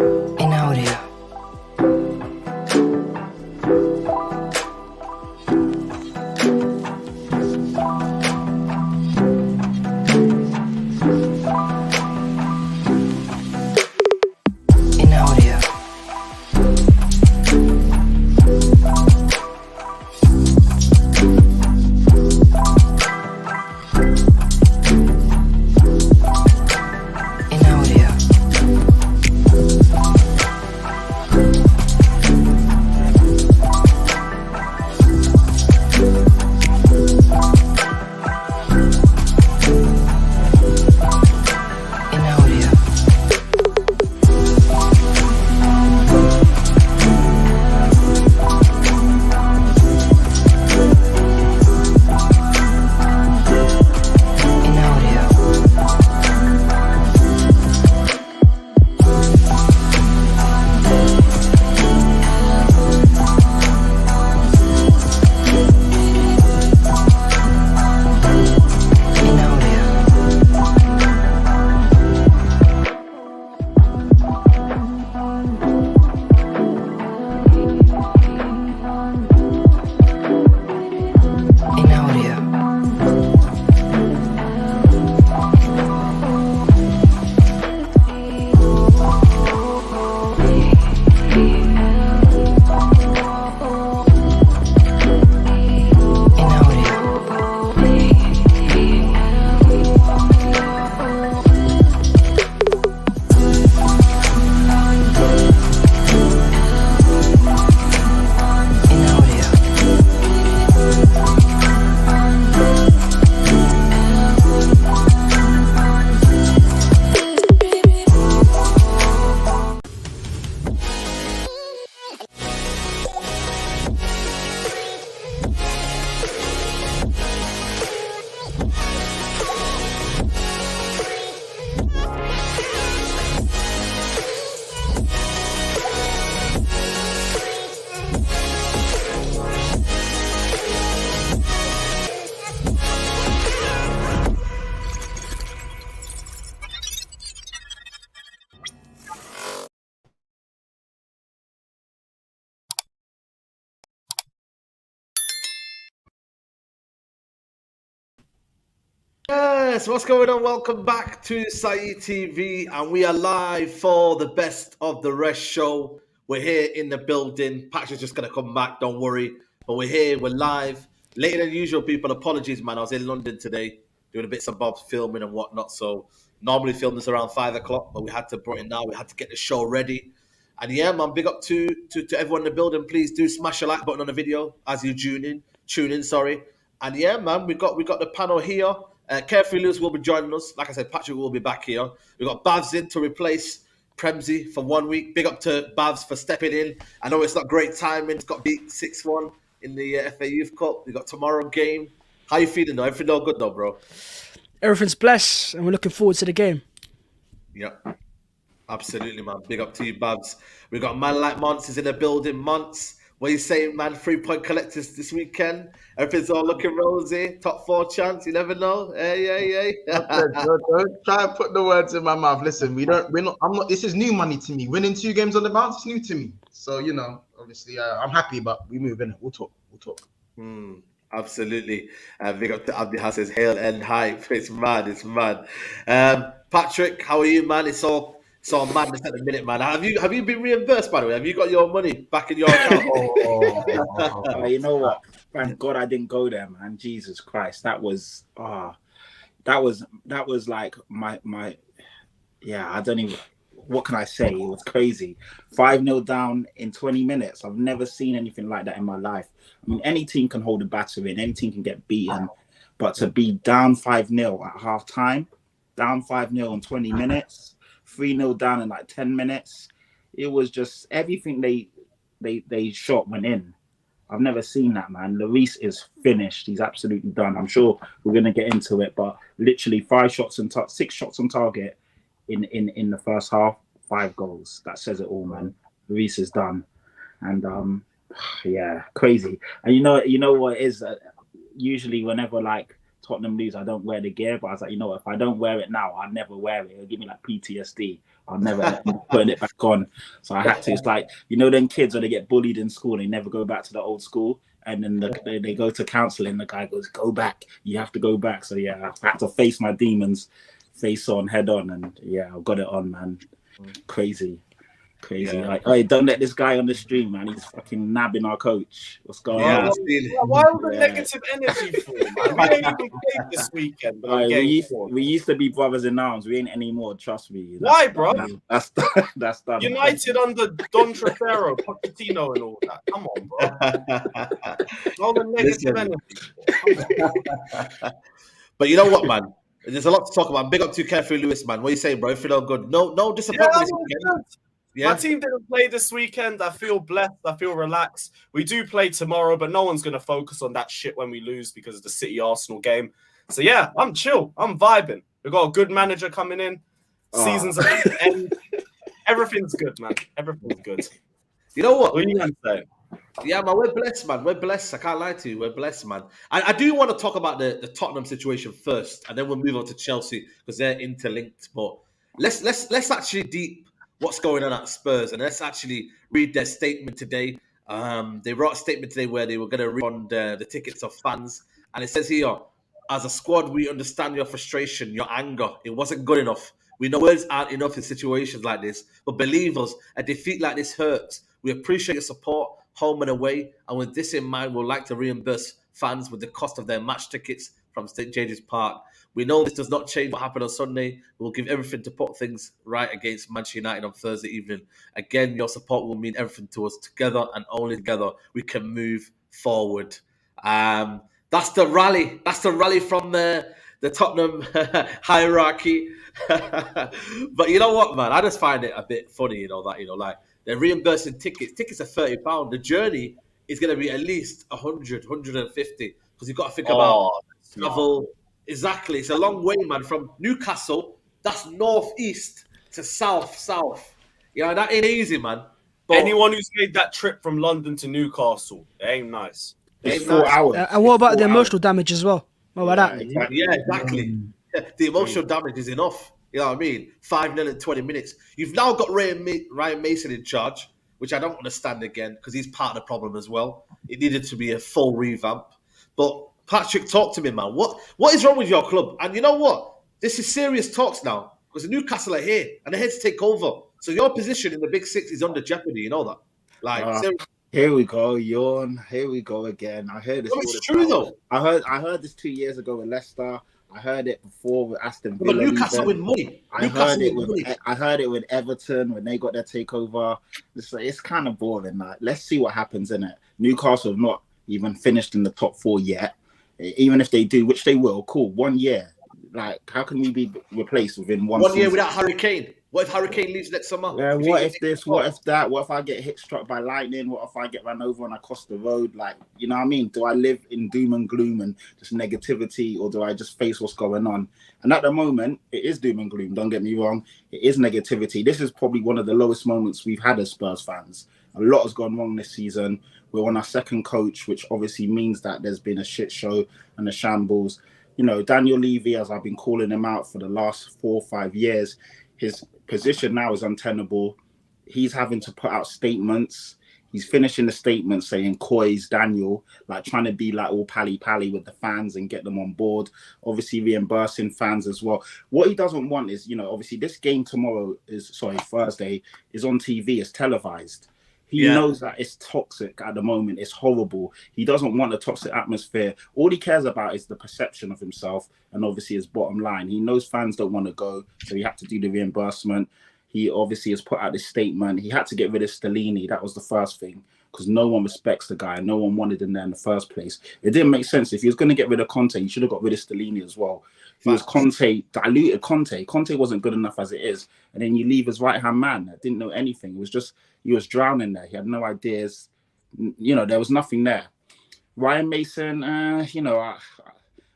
in audio. In audio. In audio. In audio. In audio. In audio. In audio. In audio. In audio. Yes, what's going on? Welcome back to Saeed TV, and we are live for the Best of the Rest show. We're here in the building. Patch is just going to come back, don't worry. But we're here, we're live. Later than usual, people. Apologies, man. I was in London today doing a bits and bobs, filming and whatnot. So normally film this around 5 o'clock, but we had to bring it now. We had to get the show ready. And yeah, man, big up to everyone in the building. Please do smash a like button on the video as you tune in, sorry. And yeah, man, we got the panel here. Carefree Lewis will be joining us. Like I said, Patrick will be back here. We've got Bavs in to replace Premsy for 1 week. Big up to Bavs for stepping in. I know it's not great timing. It's got beat 6-1 in the FA Youth Cup. We got tomorrow game. How you feeling though? Everything all good though, bro? Everything's blessed, and we're looking forward to the game. Yeah, absolutely, man. Big up to you, Babs. We got a man like Monts is in the building. Monts, what are you saying, man? 3-point collectors this weekend. Everything's all looking rosy. Top 4 chance. You never know. Hey. Don't try and put the words in my mouth. Listen, I'm not. This is new money to me. Winning 2 games on the bounce is new to me. So obviously, I'm happy, but we move in. We'll talk. Absolutely. Big up to Abdi Hassan's hail and hype. It's mad. Patrick, how are you, man? It's all madness at the minute, man. Have you been reimbursed, by the way? Have you got your money back in your account? You know what? Thank God I didn't go there, man. Jesus Christ, that was like my yeah. I don't even. What can I say? It was crazy. 5-0 down in 20 minutes. I've never seen anything like that in my life. I mean, any team can hold a battering, any team can get beaten, but to be down 5-0 at half time, down 5-0 in 20 minutes, 3-0 down in like 10 minutes, it was just everything they shot went in. I've never seen that, man. Lloris is finished. He's absolutely done. I'm sure we're going to get into it, but literally 6 shots on target in the first half, 5 goals. That says it all, man. Lloris is done. And yeah, crazy. And you know what it is? Usually whenever like Tottenham lose, I don't wear the gear. But I was like, you know what? If I don't wear it now, I'll never wear it. It'll give me like PTSD. I'll never end up putting it back on. So I had to. It's like, you know, them kids when they get bullied in school, they never go back to the old school. And then they go to counselling. The guy goes, go back. You have to go back. So yeah, I had to face my demons, face on, head on. And yeah, I got it on, man. Crazy. Yeah. Like, hey, don't let this guy on the stream, man. He's fucking nabbing our coach. What's going on? Why all the negative energy for, man? We ain't even played this weekend. We used to be brothers in arms. We ain't anymore. Trust me. Why, bro? That's done. United under Don Trefero, Pochettino, and all that. Come on, bro. All the negative energy. But you know what, man? There's a lot to talk about. Big up to Carefree Lewis, man. What are you saying, bro? You feel all good? No disappointment. My team didn't play this weekend. I feel blessed. I feel relaxed. We do play tomorrow, but no one's going to focus on that shit when we lose because of the City-Arsenal game. So, yeah, I'm chill. I'm vibing. We've got a good manager coming in. Season's at the end. Everything's good, man. Everything's good. You know what? What are you going to say? Yeah, man, we're blessed, man. We're blessed. I can't lie to you. We're blessed, man. I do want to talk about the Tottenham situation first, and then we'll move on to Chelsea because they're interlinked. But let's actually deep what's going on at Spurs, and let's actually read their statement today. They wrote a statement today where they were going to refund the tickets of fans, and it says here, as a squad, we understand your frustration, your anger. It wasn't good enough. We know words aren't enough in situations like this, but believe us, a defeat like this hurts. We appreciate your support, home and away, and with this in mind, we'd like to reimburse fans with the cost of their match tickets from St. James's Park. We know this does not change what happened on Sunday. We'll give everything to put things right against Manchester United on Thursday evening. Again, your support will mean everything to us. Together and only together we can move forward. That's the rally. That's the rally from the Tottenham hierarchy. But you know what, man? I just find it a bit funny, like they're reimbursing tickets. Tickets are £30. The journey is going to be at least 100, 150 because you've got to think about travel. Exactly. It's a long way, man, from Newcastle. That's northeast to south. You know, that ain't easy, man. But anyone who's made that trip from London to Newcastle, it ain't nice. It's 4 hours. And what about the emotional damage as well? What about that? Exactly. Yeah, exactly. The emotional damage is enough. You know what I mean? 5-0 in 20 minutes. You've now got Ryan Mason in charge, which I don't understand again because he's part of the problem as well. It needed to be a full revamp. But Patrick, talk to me, man. What is wrong with your club? And you know what? This is serious talks now because Newcastle are here and they're here to take over. So your position in the Big Six is under jeopardy. You know that? Like, here we go, yawn. Here we go again. I heard this. It's true though. I heard this 2 years ago with Leicester. I heard it before with Aston Villa. But Newcastle with money. I heard it with Everton when they got their takeover. It's kind of boring. Like, let's see what happens in it. Newcastle have not even finished in the top 4 yet. Even if they do, which they will, cool. 1 year. Like, how can we be replaced within 1 year season? without Harry Kane? What if Harry Kane leaves next summer? Yeah, what if this? What if that? What if I get struck by lightning? What if I get run over on across the road? Like, you know what I mean? Do I live in doom and gloom and just negativity, or do I just face what's going on? And at the moment, it is doom and gloom. Don't get me wrong. It is negativity. This is probably one of the lowest moments we've had as Spurs fans. A lot has gone wrong this season. We're on our second coach, which obviously means that there's been a shit show and a shambles. You know, Daniel Levy, as I've been calling him out for the last 4 or 5 years, his position now is untenable. He's having to put out statements. He's finishing the statement saying Coy's Daniel, like trying to be like all pally with the fans and get them on board. Obviously reimbursing fans as well. What he doesn't want is, you know, obviously this game Thursday is on TV, it's televised. He knows that it's toxic at the moment. It's horrible. He doesn't want a toxic atmosphere. All he cares about is the perception of himself and obviously his bottom line. He knows fans don't want to go, so he had to do the reimbursement. He obviously has put out this statement. He had to get rid of Stellini. That was the first thing because no one respects the guy. No one wanted him there in the first place. It didn't make sense. If he was going to get rid of Conte, he should have got rid of Stellini as well. If he was diluted Conte. Conte wasn't good enough as it is. And then you leave his right-hand man that didn't know anything. It was just, he was drowning there. He had no ideas. You know, there was nothing there. Ryan Mason, you know,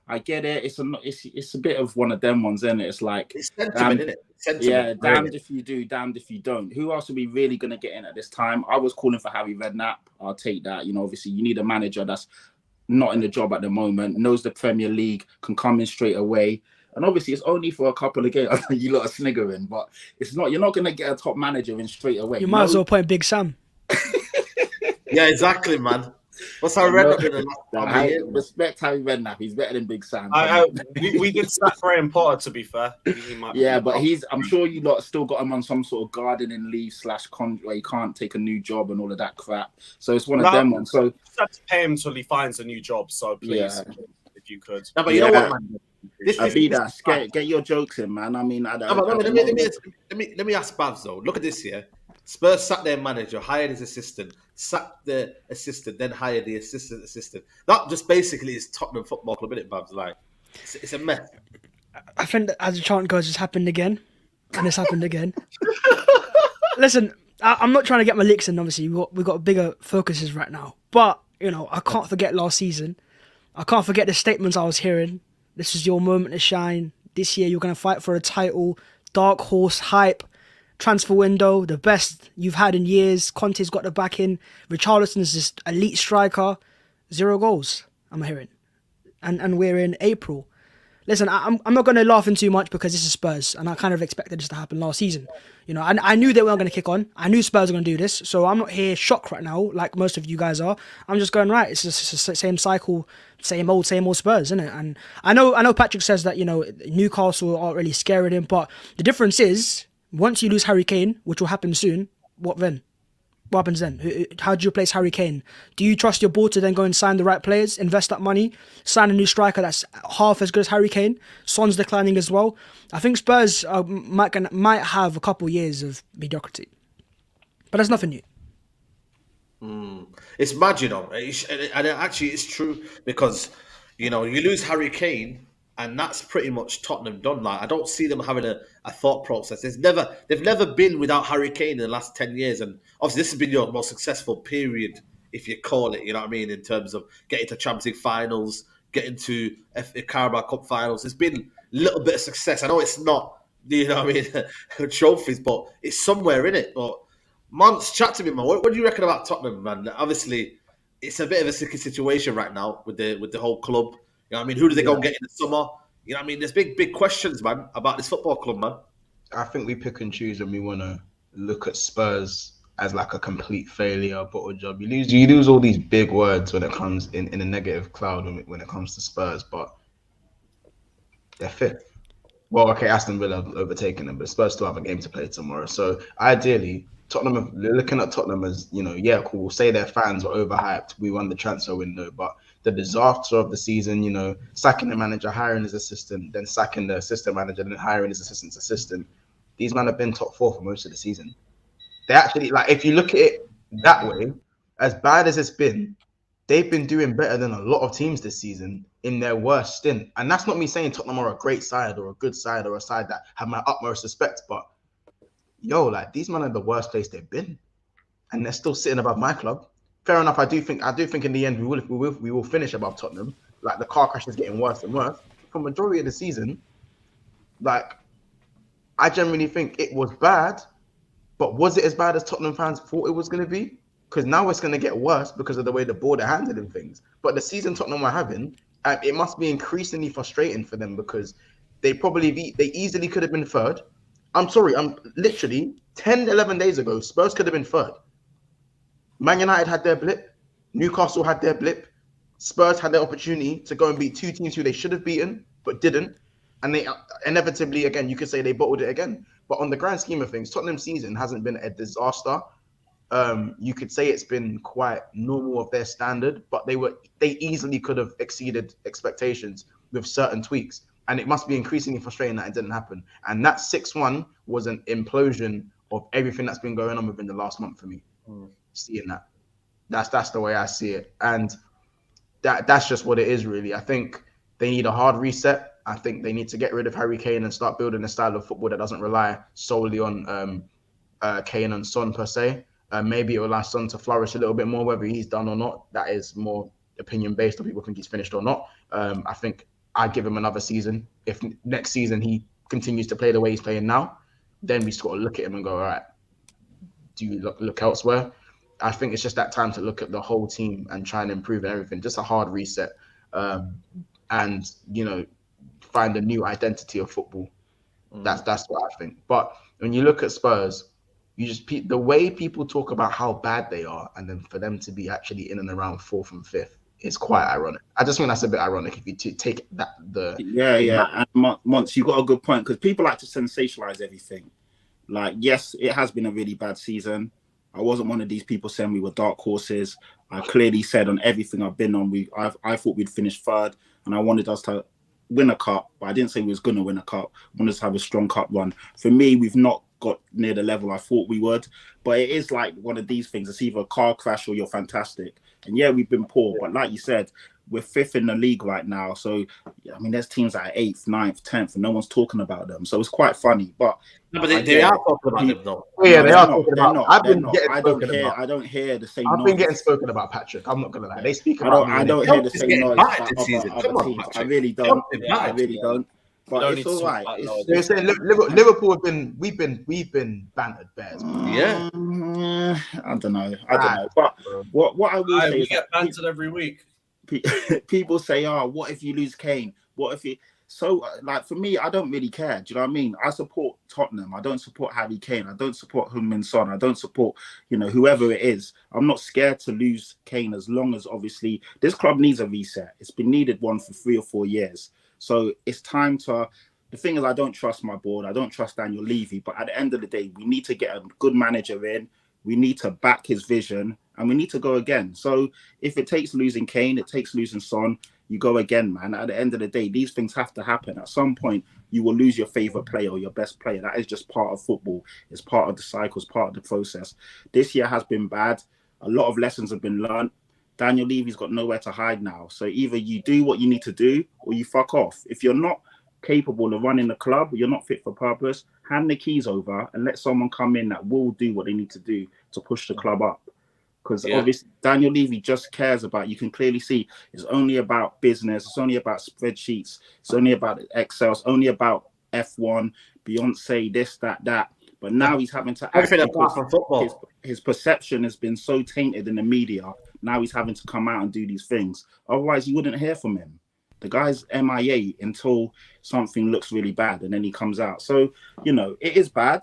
I get it. It's a bit of one of them ones, isn't it? It's like, it's sentiment, isn't it? Sentiment, yeah, damned if you do, damned if you don't. Who else are we really going to get in at this time? I was calling for Harry Redknapp. I'll take that. You know, obviously you need a manager that's not in the job at the moment, knows the Premier League, can come in straight away. And obviously, it's only for a couple of games. You lot are sniggering, but it's not. You're not going to get a top manager in straight away. You might as well point Big Sam. Yeah, exactly, man. What's Harry Redknapp in the last couple of years? Respect Harry Redknapp. He's better than Big Sam. We did sack Graham Potter, to be fair. He might but I'm sure you lot still got him on some sort of gardening leave / where he can't take a new job and all of that crap. So it's one of them ones. So just have to pay him until he finds a new job. So please, if you could. No, but you know what, man? Get your jokes in, man. I mean, let me ask Babs though. Look at this here. Spurs sacked their manager, hired his assistant, sacked the assistant, then hired the assistant. That just basically is Tottenham Football Club, isn't it, Babs? Like, it's a mess. I think that as the chant goes, it's happened again, and it's happened again. Listen, I'm not trying to get my licks in. Obviously, we got bigger focuses right now, but you know, I can't forget last season. I can't forget the statements I was hearing. This is your moment to shine. This year, you're going to fight for a title. Dark horse hype. Transfer window, the best you've had in years. Conte's got the backing. Richarlison is this elite striker. 0 goals, I'm hearing. And we're in April. Listen, I'm not going to laugh in too much because this is Spurs, and I kind of expected this to happen last season. You know, I knew they weren't going to kick on. I knew Spurs were going to do this, so I'm not here shocked right now like most of you guys are. I'm just going, right, it's just the same cycle, same old Spurs, isn't it? And I know Patrick says that, you know, Newcastle aren't really scaring him, but the difference is, once you lose Harry Kane, which will happen soon, what then? What happens then? How do you replace Harry Kane? Do you trust your board to then go and sign the right players, invest that money, sign a new striker that's half as good as Harry Kane? Son's declining as well. I think Spurs might have a couple years of mediocrity. But that's nothing new. It's mad, you know. And actually, it's true because, you know, you lose Harry Kane, and that's pretty much Tottenham done. Like, I don't see them having a thought process. They've never been without Harry Kane in the last 10 years. And obviously, this has been your most successful period, if you call it, you know what I mean, in terms of getting to Champions League finals, getting to Carabao Cup finals. There's been a little bit of success. I know it's not, you know what I mean, trophies, but it's somewhere in it. But, Mons, chat to me, man. What do you reckon about Tottenham, man? Obviously, it's a bit of a sticky situation right now with the whole club. You know what I mean? Who do they go and get in the summer? You know what I mean? There's big questions, man, about this football club, man. I think we pick and choose when we want to look at Spurs as like a complete failure, bottle job. You lose all these big words when it comes in a negative cloud when it comes to Spurs, but they're fifth. Well, okay, Aston Villa have overtaken them, but Spurs still have a game to play tomorrow. So ideally, Tottenham, looking at Tottenham as, you know, yeah, cool, we'll say their fans were overhyped. We won the transfer window, but the disaster of the season, you know, sacking the manager, hiring his assistant, then sacking the assistant manager, then hiring his assistant's assistant. These men have been top 4 for most of the season. They actually, like, if you look at it that way, as bad as it's been, they've been doing better than a lot of teams this season in their worst stint. And that's not me saying Tottenham are a great side or a good side or a side that have my utmost respect, but yo, like, these men are the worst place they've been, and they're still sitting above my club. Fair enough. I do think in the end we will finish above Tottenham. Like, the car crash is getting worse and worse. For majority of the season, like, I genuinely think it was bad, but was it as bad as Tottenham fans thought it was going to be? Because now it's going to get worse because of the way the board are handling things. But the season Tottenham are having, it must be increasingly frustrating for them because they easily could have been third. I'm sorry, I'm literally 10, 11 days ago, Spurs could have been third. Man United had their blip. Newcastle had their blip. Spurs had their opportunity to go and beat 2 teams who they should have beaten, but didn't. And they inevitably, again, you could say they bottled it again. But on the grand scheme of things, Tottenham's season hasn't been a disaster. You could say it's been quite normal of their standard, but they easily could have exceeded expectations with certain tweaks. And it must be increasingly frustrating that it didn't happen. And that 6-1 was an implosion of everything that's been going on within the last month for me. Seeing that. That's the way I see it. And that's just what it is, really. I think they need a hard reset. I think they need to get rid of Harry Kane and start building a style of football that doesn't rely solely on Kane and Son per se. Maybe it will allow Son to flourish a little bit more, whether he's done or not. That is more opinion-based, or people think he's finished or not. I think I'd give him another season. If next season he continues to play the way he's playing now, then we just got to look at him and go, all right, do you look elsewhere? I think it's just that time to look at the whole team and try and improve everything. Just a hard reset, and find a new identity of football. That's what I think. But when you look at Spurs, the way people talk about how bad they are, and then for them to be actually in and around fourth and fifth is quite ironic. I just think that's a bit ironic if you take that And Monts, you got a good point, because people like to sensationalize everything. Like, yes, it has been a really bad season. I wasn't one of these people saying we were dark horses. I clearly said on everything I've been on, I thought we'd finish third, and I wanted us to win a cup, but I didn't say we was going to win a cup. I wanted us to have a strong cup run. For me, we've not got near the level I thought we would, but it is like one of these things. It's either a car crash or you're fantastic. And yeah, we've been poor, but like you said, we're fifth in the league right now. So, I mean, there's teams that are 8th, 9th, 10th, and no one's talking about them. So it's quite funny. But they are talking about them, though. Yeah, they are talking about. I don't hear the same. I've been getting spoken about, Patrick. I'm not gonna lie. They speak about. I don't hear the same noise about other teams. I really don't. But it's all right. They're saying Liverpool have been. We've been bantered bears. Yeah. I don't know. But what I will say is get bantered every week. People say, "Oh, what if you lose Kane? What if you?" So, like, for me, I don't really care. Do you know what I mean? I support Tottenham. I don't support Harry Kane. I don't support Heung-min Son. I don't support, whoever it is. I'm not scared to lose Kane, as long as, obviously, this club needs a reset. It's been needed one for 3 or 4 years. So it's time to. The thing is, I don't trust my board. I don't trust Daniel Levy. But at the end of the day, we need to get a good manager in. We need to back his vision, and we need to go again. So if it takes losing Kane, it takes losing Son, you go again, man. At the end of the day, these things have to happen. At some point, you will lose your favorite player or your best player. That is just part of football. It's part of the cycle. It's part of the process. This year has been bad. A lot of lessons have been learned. Daniel Levy's got nowhere to hide now. So either you do what you need to do or you fuck off. If you're not capable of running the club, you're not fit for purpose, hand the keys over and let someone come in that will do what they need to do to push the club up. Because obviously Daniel Levy just cares about, you can clearly see, it's only about business, it's only about spreadsheets, it's only about Excel, it's only about F1, Beyonce, this, that. But now he's having to act because his perception has been so tainted in the media. Now he's having to come out and do these things. Otherwise, you wouldn't hear from him. The guy's MIA until something looks really bad, and then he comes out. So, it is bad.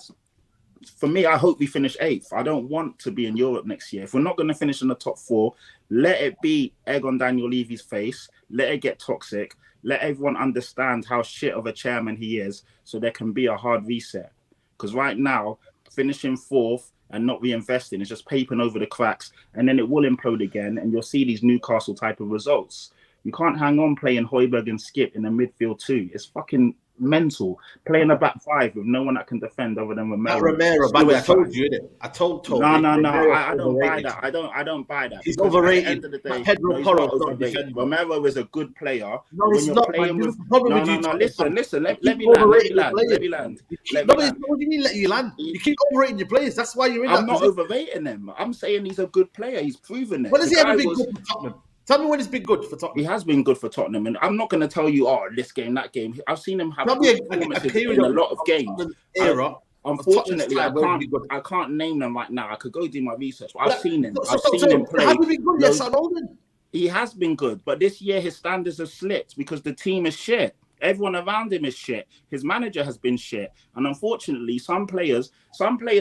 For me, I hope we finish 8th. I don't want to be in Europe next year. If we're not going to finish in the top 4, let it be egg on Daniel Levy's face. Let it get toxic. Let everyone understand how shit of a chairman he is, so there can be a hard reset. Because right now, finishing 4th and not reinvesting is just papering over the cracks, and then it will implode again, and you'll see these Newcastle type of results. You can't hang on playing Højbjerg and Skip in the midfield too. It's fucking mental. Playing a back 5 with no one that can defend other than Romero. By the way, I told you, innit? I told No. I don't buy that. I don't buy that. He's overrated. At the end of the day, Romero is a good player. No, he's not. Listen. Let me land. What do you mean let you land? You keep overrating your players. That's why you're in. I'm not overrating him. I'm saying he's a good player. He's proven it. When has he ever been good for Tottenham? Tell me when he's been good for Tottenham. He has been good for Tottenham, and I'm not going to tell you, this game, that game. I've seen him have performances in a lot of games. Unfortunately, I can't name them right now. I could go do my research, but I've seen him. I've seen him play. Has he been good? Yes, I know him. He has been good, but this year his standards have slipped because the team is shit. Everyone around him is shit. His manager has been shit, and unfortunately, some players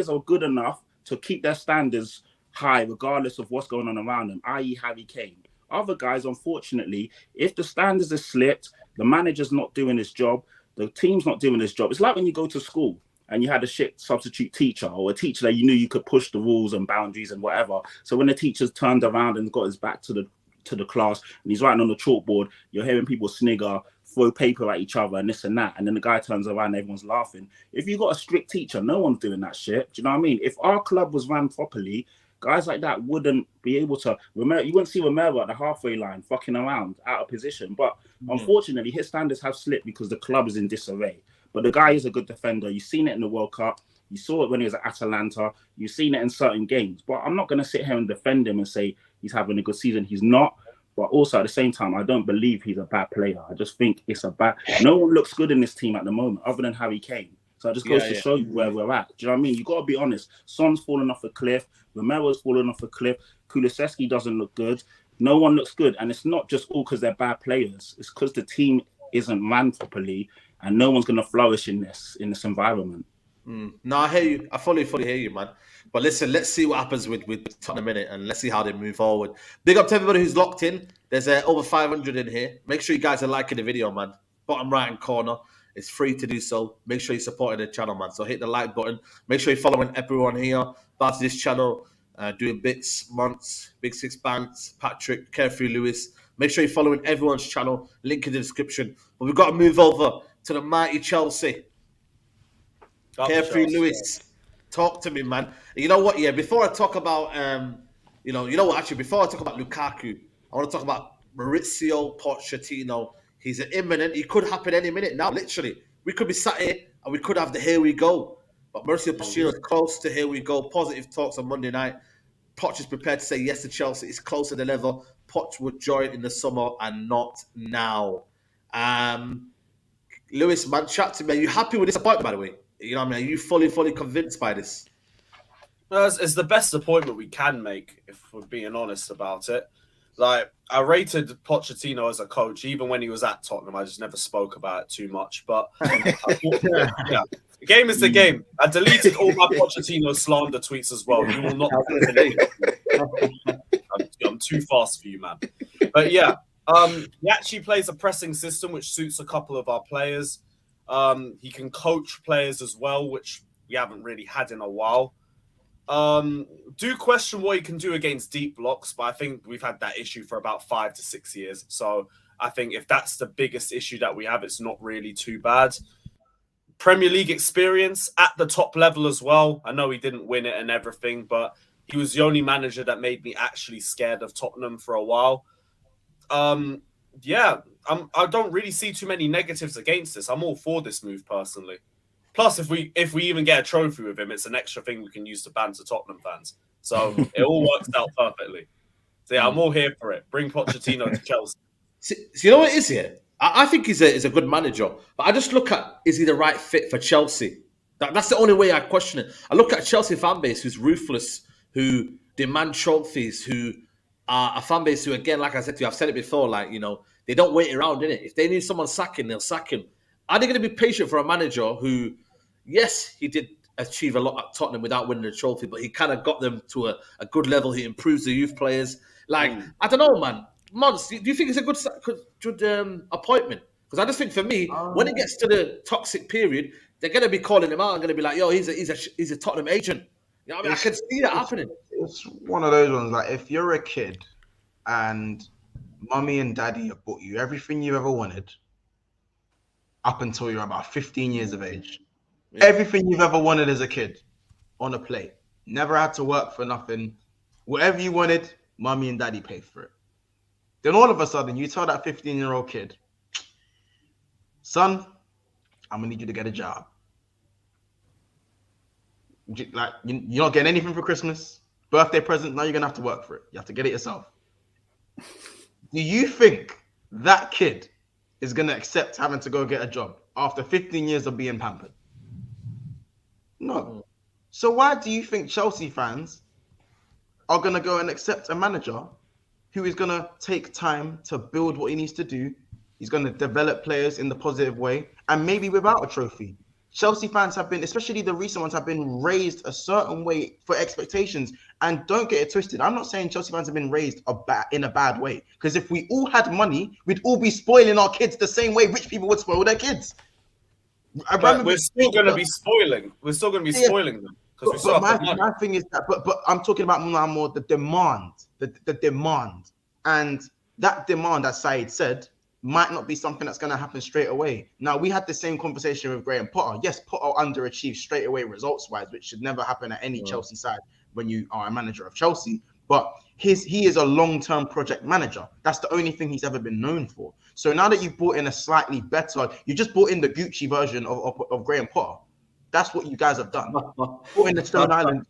are good enough to keep their standards high, regardless of what's going on around them. I.e., Harry Kane. Other guys, unfortunately, if the standards are slipped, the manager's not doing his job, the team's not doing his job. It's like when you go to school and you had a shit substitute teacher or a teacher that you knew you could push the rules and boundaries and whatever. So when the teacher's turned around and got his back to the class and he's writing on the chalkboard, you're hearing people snigger, throw paper at each other and this and that. And then the guy turns around and everyone's laughing. If you got a strict teacher, no one's doing that shit. Do you know what I mean? If our club was run properly, guys like that wouldn't be able to remember. You wouldn't see Romero at the halfway line fucking around out of position. But unfortunately, his standards have slipped because the club is in disarray. But the guy is a good defender. You've seen it in the World Cup. You saw it when he was at Atalanta. You've seen it in certain games. But I'm not going to sit here and defend him and say he's having a good season. He's not. But also at the same time, I don't believe he's a bad player. I just think it's a bad. No one looks good in this team at the moment other than Harry Kane. So it just goes to show you where we're at. Do you know what I mean? You got to be honest. Son's falling off a cliff. Romero's falling off a cliff. Kulusevski doesn't look good. No one looks good. And it's not just all because they're bad players. It's because the team isn't run properly, and no one's going to flourish in this environment. No, I hear you. I fully hear you, man. But listen, let's see what happens with Tottenham in it, and let's see how they move forward. Big up to everybody who's locked in. There's over 500 in here. Make sure you guys are liking the video, man. Bottom right hand corner. It's free to do so. Make sure you're supporting the channel, man. So hit the like button. Make sure you're following everyone here. Back to this channel, doing bits, months, Big Six Bands, Patrick, Carefree Lewis. Make sure you're following everyone's channel. Link in the description. But we've got to move over to the mighty Chelsea. Carefree Lewis, talk to me, man. You know what? Yeah, before I talk about, you know what? Actually, before I talk about Lukaku, I want to talk about Maurizio Pochettino. He's an imminent. He could happen any minute now. Literally, we could be sat here and we could have the here we go. But Maurizio Pochettino is close to here we go. Positive talks on Monday night. Poch is prepared to say yes to Chelsea. It's closer than ever. Poch would join in the summer and not now. Lewis, man, chat to me. Are you happy with this appointment, by the way? You know what I mean? Are you fully convinced by this? No, it's the best appointment we can make, if we're being honest about it. Like, I rated Pochettino as a coach, even when he was at Tottenham. I just never spoke about it too much. But yeah, the game is the game. I deleted all my Pochettino slander tweets as well. You will not. I'm too fast for you, man. But yeah, he actually plays a pressing system, which suits a couple of our players. He can coach players as well, which we haven't really had in a while. Do question what he can do against deep blocks, but I think we've had that issue for about 5 to 6 years. So I think if that's the biggest issue that we have, it's not really too bad. Premier League experience at the top level as well. I know he didn't win it and everything, but he was the only manager that made me actually scared of Tottenham for a while. Yeah, I don't really see too many negatives against this. I'm all for this move personally. Plus, if we even get a trophy with him, it's an extra thing we can use to banter Tottenham fans. So it all works out perfectly. So yeah, I'm all here for it. Bring Pochettino to Chelsea. So you know what it is here? I think he's a good manager, but I just look at, is he the right fit for Chelsea? That's the only way I question it. I look at a Chelsea fan base who's ruthless, who demand trophies, who are a fan base who, again, like I said to you, I've said it before, like, you know, they don't wait around, innit? If they need someone sacking, they'll sack him. Are they going to be patient for a manager who, yes, he did achieve a lot at Tottenham without winning a trophy, but he kind of got them to a good level. He improves the youth players. Like, I don't know, man. Mons, do you think it's a good appointment? Because I just think for me, when it gets to the toxic period, they're going to be calling him out and going to be like, yo, he's a Tottenham agent. You know what I mean? I can see that happening. It's one of those ones, like, if you're a kid and mummy and daddy have bought you everything you ever wanted up until you're about 15 years of age. Yeah. Everything you've ever wanted as a kid on a plate. Never had to work for nothing. Whatever you wanted, mummy and daddy paid for it. Then all of a sudden, you tell that 15-year-old kid, son, I'm going to need you to get a job. Like, you're not getting anything for Christmas, birthday present, now you're going to have to work for it. You have to get it yourself. Do you think that kid is going to accept having to go get a job after 15 years of being pampered? No. So why do you think Chelsea fans are going to go and accept a manager who is going to take time to build what he needs to do? He's going to develop players in the positive way, and maybe without a trophy. Chelsea fans have been, especially the recent ones, have been raised a certain way for expectations. And don't get it twisted. I'm not saying Chelsea fans have been raised in a bad way. Because if we all had money, we'd all be spoiling our kids the same way rich people would spoil their kids. We're still going to be spoiling. We're still going to be spoiling them. But my thing is that, but I'm talking about more the demand, the demand. And that demand, as Saeed said, might not be something that's going to happen straight away. Now, we had the same conversation with Graham Potter. Yes, Potter underachieved straight away results-wise, which should never happen at any Chelsea side when you are a manager of Chelsea. But he is a long-term project manager. That's the only thing he's ever been known for. So now that you've brought in a slightly better, you just brought in the Gucci version of Graham Potter. That's what you guys have done. Brought in the Stone Island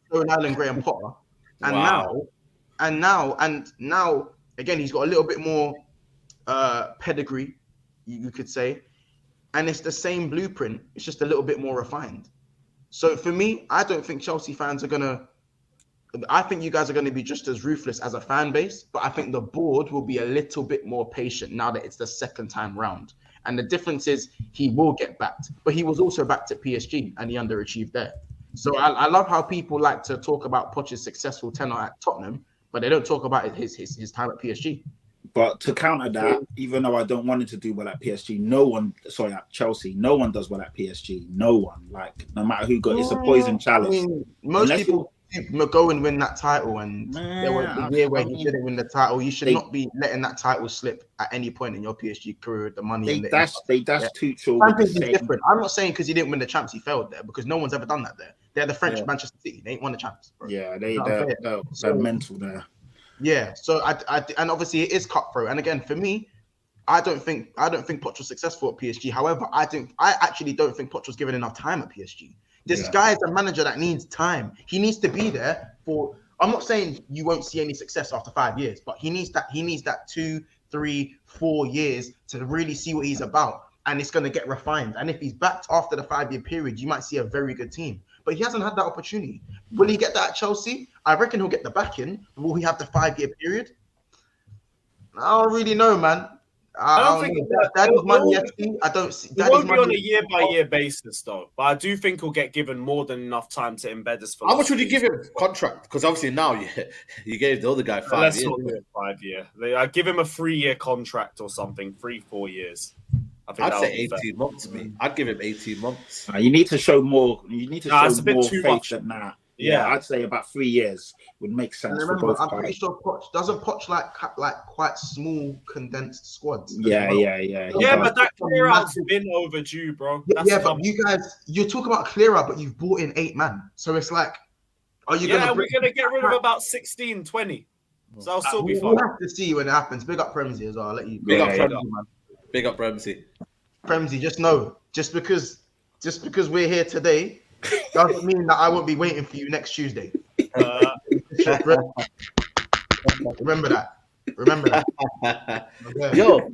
Graham Potter. And now, again, he's got a little bit more pedigree, you could say. and it's the same blueprint. It's just a little bit more refined. So for me, I don't think Chelsea fans are gonna. I think you guys are going to be just as ruthless as a fan base, but I think the board will be a little bit more patient now that it's the second time round. And the difference is he will get backed, but he was also backed at PSG and he underachieved there. So I love how people like to talk about Poch's successful tenure at Tottenham, but they don't talk about his time at PSG. But to counter that, even though I don't want him to do well at PSG, at Chelsea, no one does well at PSG. No one. Like, no matter who got, it's a poison chalice. I mean, most people go and win that title, and there was a year where he didn't win the title. You should not be letting that title slip at any point in your PSG career with the money. They dashed Tuchel. Champions is different. I'm not saying because he didn't win the champs, he failed there, because no one's ever done that there. They're the French Manchester City. They ain't won the champs. Bro. Yeah, they're mental there. Yeah, so I and obviously it is cutthroat. And again, for me, I don't think Poch was successful at PSG. However, I actually don't think Poch was given enough time at PSG. This guy is a manager that needs time. He needs to be there for. I'm not saying you won't see any success after 5 years, but he needs that 2, 3, 4 years to really see what he's about, and it's going to get refined. And if he's backed after the 5-year period, you might see a very good team. But he hasn't had that opportunity. Will he get that at Chelsea? I reckon he'll get the backing. Will he have the 5-year period? I don't really know, man. I don't think Daddy's money FC. I don't see. It won't be on a year-by-year basis, though. But I do think he'll get given more than enough time to embed his philosophy. How much would you give him contract? Because obviously now you gave the other guy 5 years. 5 year. I give him a 3-year contract or something, 3-4 years. I'd say 18 months, me. I'd give him 18 months. You need to show more. You need to show more faith than that. Yeah, I'd say about 3 years would make sense. And remember, for both I'm parties. pretty sure Poch like quite small condensed squads. Yeah, but that clear out's been overdue, bro. But you guys, you talk about clear out, but you've brought in 8 man. So it's like, are you gonna? We're gonna get rid of about 16, 20. So I'll still be fine. We'll have to see when it happens. Big up Premsy as well. I'll let you. Big up Premsy, man. Big up Premsy. Premsy, just know, just because we're here today doesn't mean that I won't be waiting for you next Tuesday. Remember that. Okay. Yo,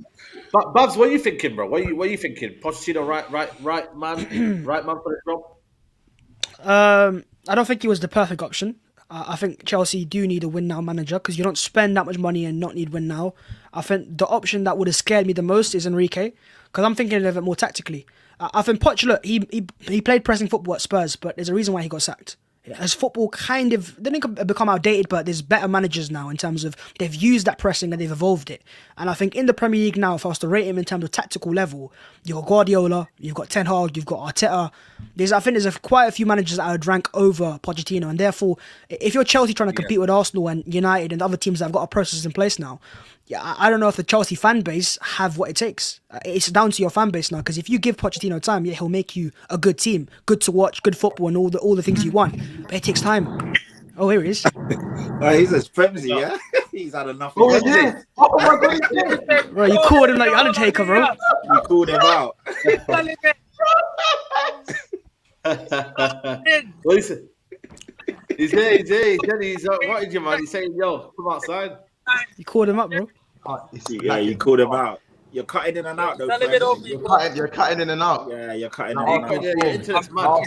Babs, what are you thinking, bro? What are you thinking? Pochettino, right man for the job? I don't think he was the perfect option. I think Chelsea do need a win now manager, because you don't spend that much money and not need win now. I think the option that would have scared me the most is Enrique, because I'm thinking a little bit more tactically. I think Poch, look, he played pressing football at Spurs, but there's a reason why he got sacked. His football kind of didn't become outdated, but there's better managers now in terms of they've used that pressing and they've evolved it. And I think in the Premier League now, if I was to rate him in terms of tactical level, you've got Guardiola, you've got Ten Hag, you've got Arteta. I think there's quite a few managers that I would rank over Pochettino. And therefore, if you're Chelsea trying to compete with Arsenal and United and other teams that have got a process in place now, I don't know if the Chelsea fan base have what it takes. It's down to your fan base now, because if you give Pochettino time, he'll make you a good team, good to watch, good football, and all the things you want. But it takes time. Oh, here he is. He's a frenzy, yeah. He's had enough. Oh my God! Bro, you called him like Undertaker, bro. You called him out. Listen, he's there. He's what did you man? He's saying, "Yo, come outside." You called him up, bro. Yeah, you called him out. You're cutting in and out, though. You're cutting in and out. Yeah, you're cutting in and out. Yeah, internet's mad.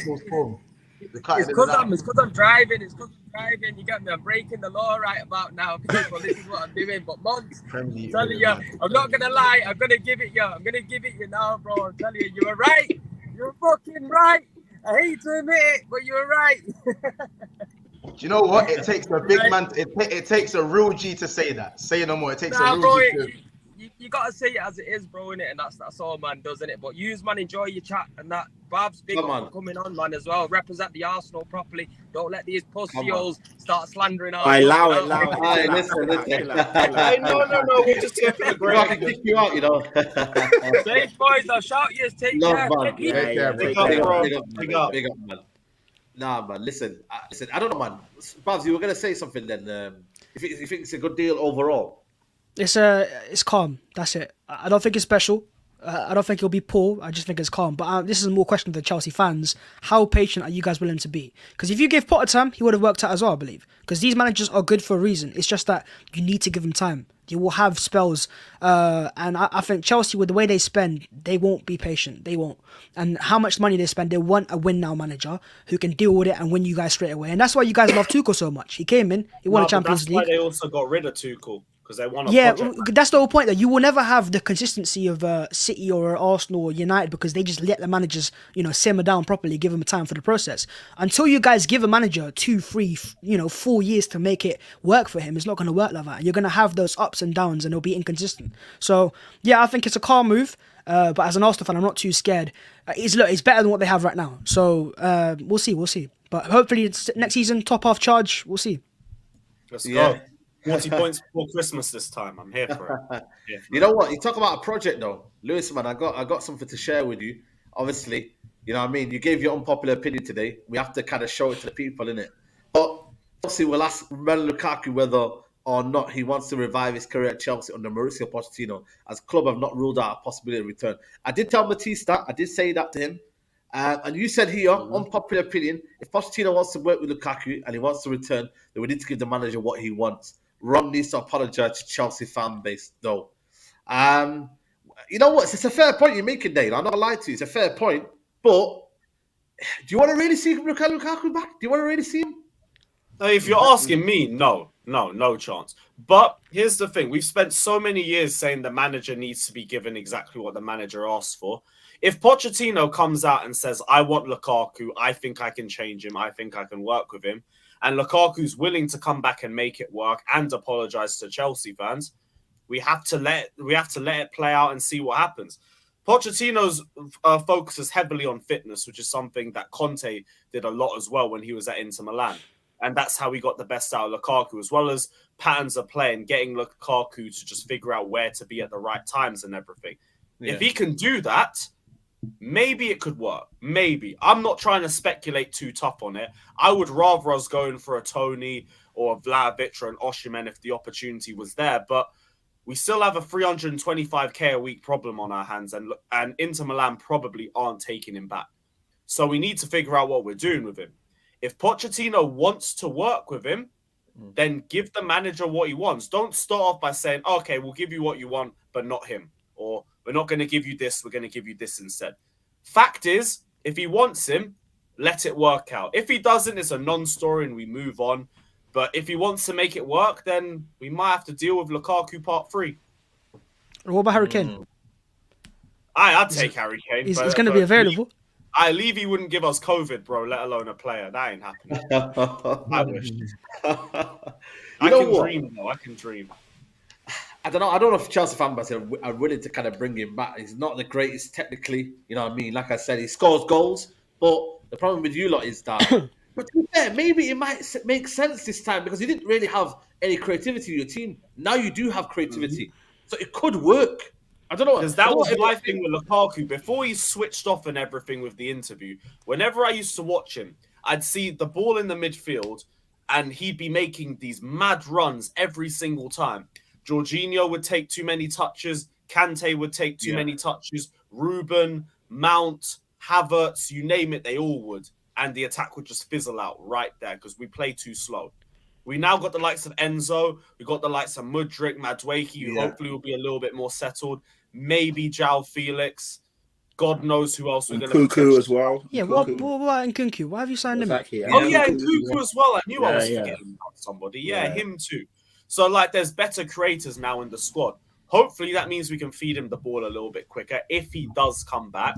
It's because I'm driving. You get me? I'm breaking the law right about now, people. This is what I'm doing. But Mons, I'm telling you, I'm not gonna lie. I'm gonna give it you now, bro. I'm telling you, you were right. You're fucking right. I hate to admit it, but you were right. Do you know what? It takes a big man. It takes a real G to say that. Say no more. It takes a real G. You gotta say it as it is, bro, innit? And that's all, man, does, innit? But use, man, enjoy your chat and that. Babs, big up for coming on, man, as well. Represent the Arsenal properly. Don't let these pussy-holes start slandering us. Allow it. Hey, listen. No. We're just here for the break. I can kick you out, you know. Safe boys, I'll shout you. Take care. Man. Big up, man. Nah, man. Listen. I don't know, man. Babs, you were gonna say something then. You think it's a good deal overall? It's calm. That's it. I don't think it's special. I don't think it'll be poor. I just think it's calm. But this is more question to the Chelsea fans. How patient are you guys willing to be? Because if you give Potter time, he would have worked out as well, I believe. Because these managers are good for a reason. It's just that you need to give them time. You will have spells. And I think Chelsea, with the way they spend, they won't be patient. They won't. And how much money they spend, they want a win-now manager who can deal with it and win you guys straight away. And that's why you guys love Tuchel so much. He came in, he won a Champions League. That's why they also got rid of Tuchel. Because they want that's the whole point. That you will never have the consistency of City or Arsenal or United because they just let the managers, simmer down properly, give them time for the process. Until you guys give a manager 2, 3, 4 years to make it work for him, it's not going to work like that. And you're going to have those ups and downs, and it'll be inconsistent. So yeah, I think it's a calm move. But as an Arsenal fan, I'm not too scared. It's better than what they have right now. So we'll see. But hopefully next season, top half charge. We'll see. Let's go. 40 points before Christmas this time. I'm here for it. You know what? You talk about a project though, Lewis, man. I got something to share with you. Obviously, you know what I mean. You gave your unpopular opinion today. We have to kind of show it to the people, innit? But obviously, we'll ask Romelu Lukaku whether or not he wants to revive his career at Chelsea under Mauricio Pochettino, as club have not ruled out a possibility of return. I did tell Matisse that. I did say that to him. And you said here, unpopular opinion, if Pochettino wants to work with Lukaku and he wants to return, then we need to give the manager what he wants. Ron needs to apologise to Chelsea fan base, though. You know what? It's a fair point you're making, Dale. I'm not going to lie to you. It's a fair point. But do you want to really see Lukaku back? Do you want to really see him? If you're asking me, no chance. But here's the thing. We've spent so many years saying the manager needs to be given exactly what the manager asks for. If Pochettino comes out and says, I want Lukaku, I think I can change him, I think I can work with him, and Lukaku's willing to come back and make it work and apologise to Chelsea fans, we have to let it play out and see what happens. Pochettino's focuses heavily on fitness, which is something that Conte did a lot as well when he was at Inter Milan. And that's how he got the best out of Lukaku, as well as patterns of play and getting Lukaku to just figure out where to be at the right times and everything. Yeah. If he can do that, maybe it could work. Maybe. I'm not trying to speculate too tough on it. I would rather us going for a Tony or a Vlahovic or an Osimhen if the opportunity was there. But we still have a 325k a week problem on our hands, and Inter Milan probably aren't taking him back. So we need to figure out what we're doing with him. If Pochettino wants to work with him, then give the manager what he wants. Don't start off by saying, okay, we'll give you what you want, but not him. Or we're not going to give you this, we're going to give you this instead. Fact is, if he wants him, let it work out. If he doesn't, it's a non-story and we move on. But if he wants to make it work, then we might have to deal with Lukaku Part 3. What about Harry Kane? I'd take Harry Kane. He's going to be available. Levy wouldn't give us COVID, bro, let alone a player. That ain't happening. I wish. I can dream. I don't know if Chelsea fan base are willing to kind of bring him back. He's not the greatest technically, you know what I mean? Like I said, he scores goals, but the problem with you lot is that, but to be fair, maybe it might make sense this time because you didn't really have any creativity in your team. Now you do have creativity. So it could work. I don't know. Because that was my thing with Lukaku. Before he switched off and everything with the interview, whenever I used to watch him, I'd see the ball in the midfield and he'd be making these mad runs every single time. Jorginho would take too many touches. Kante would take too many touches. Ruben, Mount, Havertz, you name it, they all would. And the attack would just fizzle out right there because we play too slow. We now got the likes of Enzo. We got the likes of Mudryk, Madueke, who hopefully will be a little bit more settled. Maybe João Felix. God knows who else we're going to Nkunku as well. Yeah, what about Nkunku? Why have you signed him? Exactly, Nkunku as well. I knew I was forgetting about somebody. Yeah, him too. So, there's better creators now in the squad. Hopefully, that means we can feed him the ball a little bit quicker if he does come back.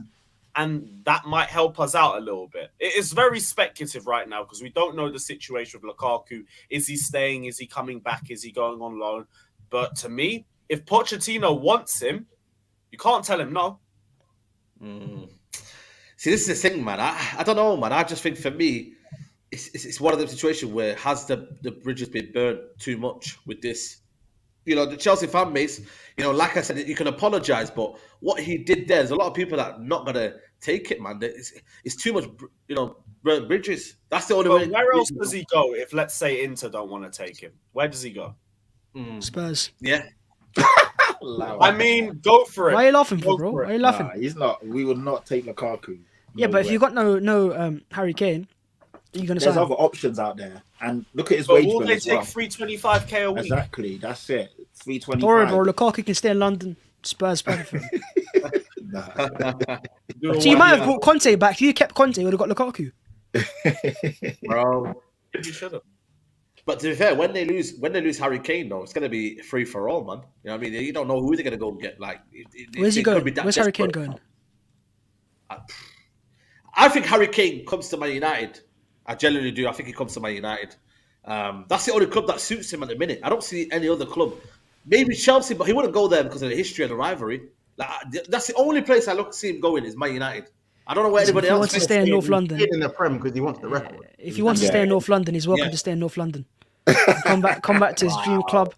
And that might help us out a little bit. It is very speculative right now because we don't know the situation with Lukaku. Is he staying? Is he coming back? Is he going on loan? But to me, if Pochettino wants him, you can't tell him no. See, this is the thing, man. I don't know, man. I just think for me, it's one of those situations where has the bridges been burnt too much with this? You know, the Chelsea fan base, you know, like I said, you can apologise, but what he did there's a lot of people that are not going to take it, man. It's too much, you know, burnt bridges. That's the only way. Where else does he go if, let's say, Inter don't want to take him? Where does he go? Spurs. Yeah. I mean, go for it. Why are you laughing for, Go bro? for it. Why are you laughing? Nah, he's not. We will not take Lukaku. Yeah, No but if way. you got no Harry Kane, are you gonna There's sign? other options out there, and look at his But wage will bill they as take well. 325k a week? Exactly, that's it. Don't worry, 325. bro. Lukaku can stay in London. Spurs perfect for him. Nah. So you might have brought Conte back. If you kept Conte, you would have got Lukaku. Bro. You should have. But to be fair, when they lose Harry Kane, though, it's gonna be free for all, man. You know what I mean? You don't know who they're gonna go and get. Like, Where's he could going? be that Where's Harry Kane desperate. going? I think Harry Kane comes to Man United. I genuinely do. I think he comes to Man United. That's the only club that suits him at the minute. I don't see any other club. Maybe Chelsea, but he wouldn't go there because of the history and the rivalry. Like, that's the only place I look to see him going is Man United. I don't know where anybody If he else wants to thinks. stay in North London, in the Prem because he wants the record. if he wants to stay in North London, he's welcome to stay in North London. Come back to his dream club.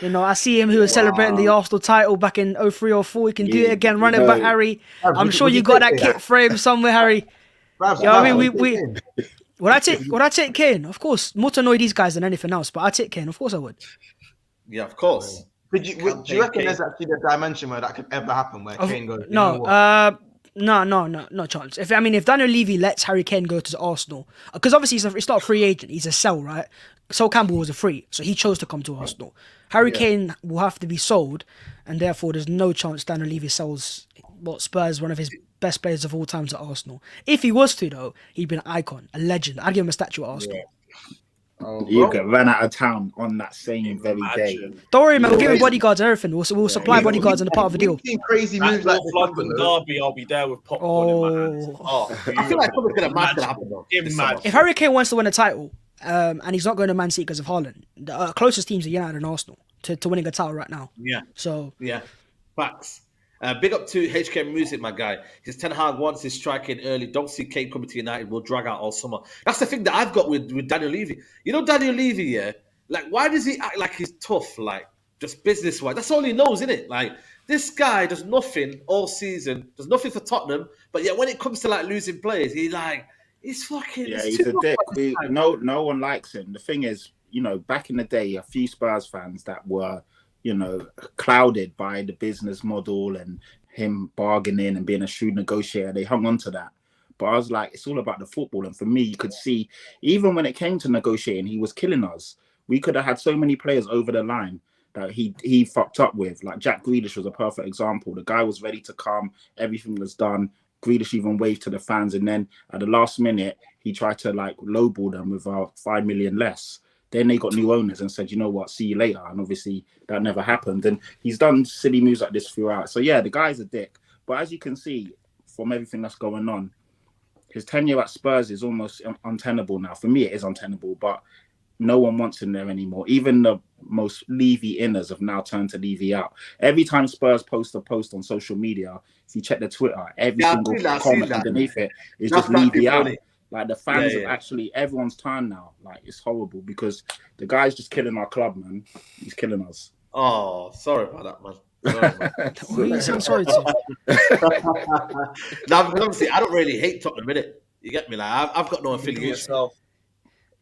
You know, I see him who was celebrating the Arsenal title back in 03-04. He can do it again. Run it back, Harry. I'm sure you got that kit frame somewhere, Harry. Yeah, I mean, would I take Kane? Of course, more to annoy these guys than anything else. But I take Kane, of course I would. Yeah, of course. Do you reckon there's actually a dimension where that could ever happen where Kane goes? No, no chance. If Daniel Levy lets Harry Kane go to Arsenal, because obviously it's not a free agent, he's a sell, right? Sol Campbell was a free, so he chose to come to Arsenal. Harry Kane will have to be sold, and therefore there's no chance Daniel Levy sells Spurs, one of his best players of all time, to Arsenal. If he was to, though, he'd be an icon, a legend. I'd give him a statue at Arsenal. You get ran out of town on that same very day. Don't worry, man. We'll give him bodyguards and everything. We'll supply bodyguards and a part of the deal. Crazy That moves like North this. London derby, I'll be there with popcorn in my hands. I feel like something's gonna happen though. Imagine. If Harry Kane wants to win a title, and he's not going to Man City because of Haaland, the closest teams are United and Arsenal to winning a title right now. Yeah. So Yeah, facts. Big up to HK Music, my guy. His Ten Hag wants his striking early. Don't see Kane coming to United. Will drag out all summer. That's the thing that I've got with Daniel Levy. You know Daniel Levy, yeah? Like, why does he act like he's tough? Like, just business-wise. That's all he knows, isn't it? Like, this guy does nothing all season. Does nothing for Tottenham. But yet when it comes to, like, losing players, he's fucking... Yeah, he's a dick. No one likes him. The thing is, you know, back in the day, a few Spurs fans that were, you know, clouded by the business model and him bargaining and being a shrewd negotiator, they hung on to that. But I was like, it's all about the football. And for me, you could see, even when it came to negotiating, he was killing us. We could have had so many players over the line that he fucked up with. Like Jack Grealish was a perfect example. The guy was ready to come. Everything was done. Grealish even waved to the fans. And then at the last minute, he tried to like lowball them with 5 million less. Then they got new owners and said, you know what, see you later. And obviously that never happened. And he's done silly moves like this throughout. So yeah, the guy's a dick. But as you can see from everything that's going on, his tenure at Spurs is almost untenable now. For me, it is untenable, but no one wants him there anymore. Even the most Levy inners have now turned to Levy out. Every time Spurs post a post on social media, if you check the Twitter, every single comment underneath it is just Levy out. Like the fans have actually, everyone's turned now. Like it's horrible because the guy's just killing our club, man. He's killing us. Oh, sorry about that, man. Sorry, man. I'm sorry to. No, because obviously I don't really hate Tottenham, innit? You get me? Like I've got no affiliation. Of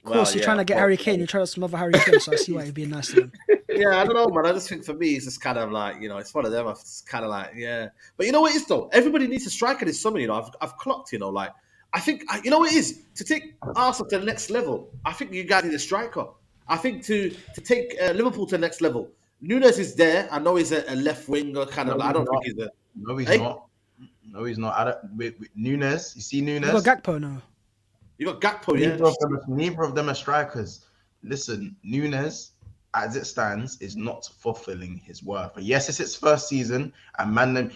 course, you're trying to get Harry Kane. You're trying to smother Harry Kane, so I see why you're being nice to him. Yeah, I don't know, man. I just think for me, it's just kind of like, you know, it's one of them. It's kind of like, yeah. But you know what it is, though? Everybody needs a striker this summer, you know. I've clocked, you know, like, I think, you know what it is? To take Arsenal to the next level, I think you guys need a striker. I think to take Liverpool to the next level, Nunes is there. I know he's a left winger, kind of. I don't think he's a... No, he's not. No, he's not. I don't, with Nunes, you see Nunes? You got Gakpo now. You got Gakpo, yeah. Neither of them are strikers. Listen, Nunes, as it stands, is not fulfilling his worth. But yes, it's his first season, and man,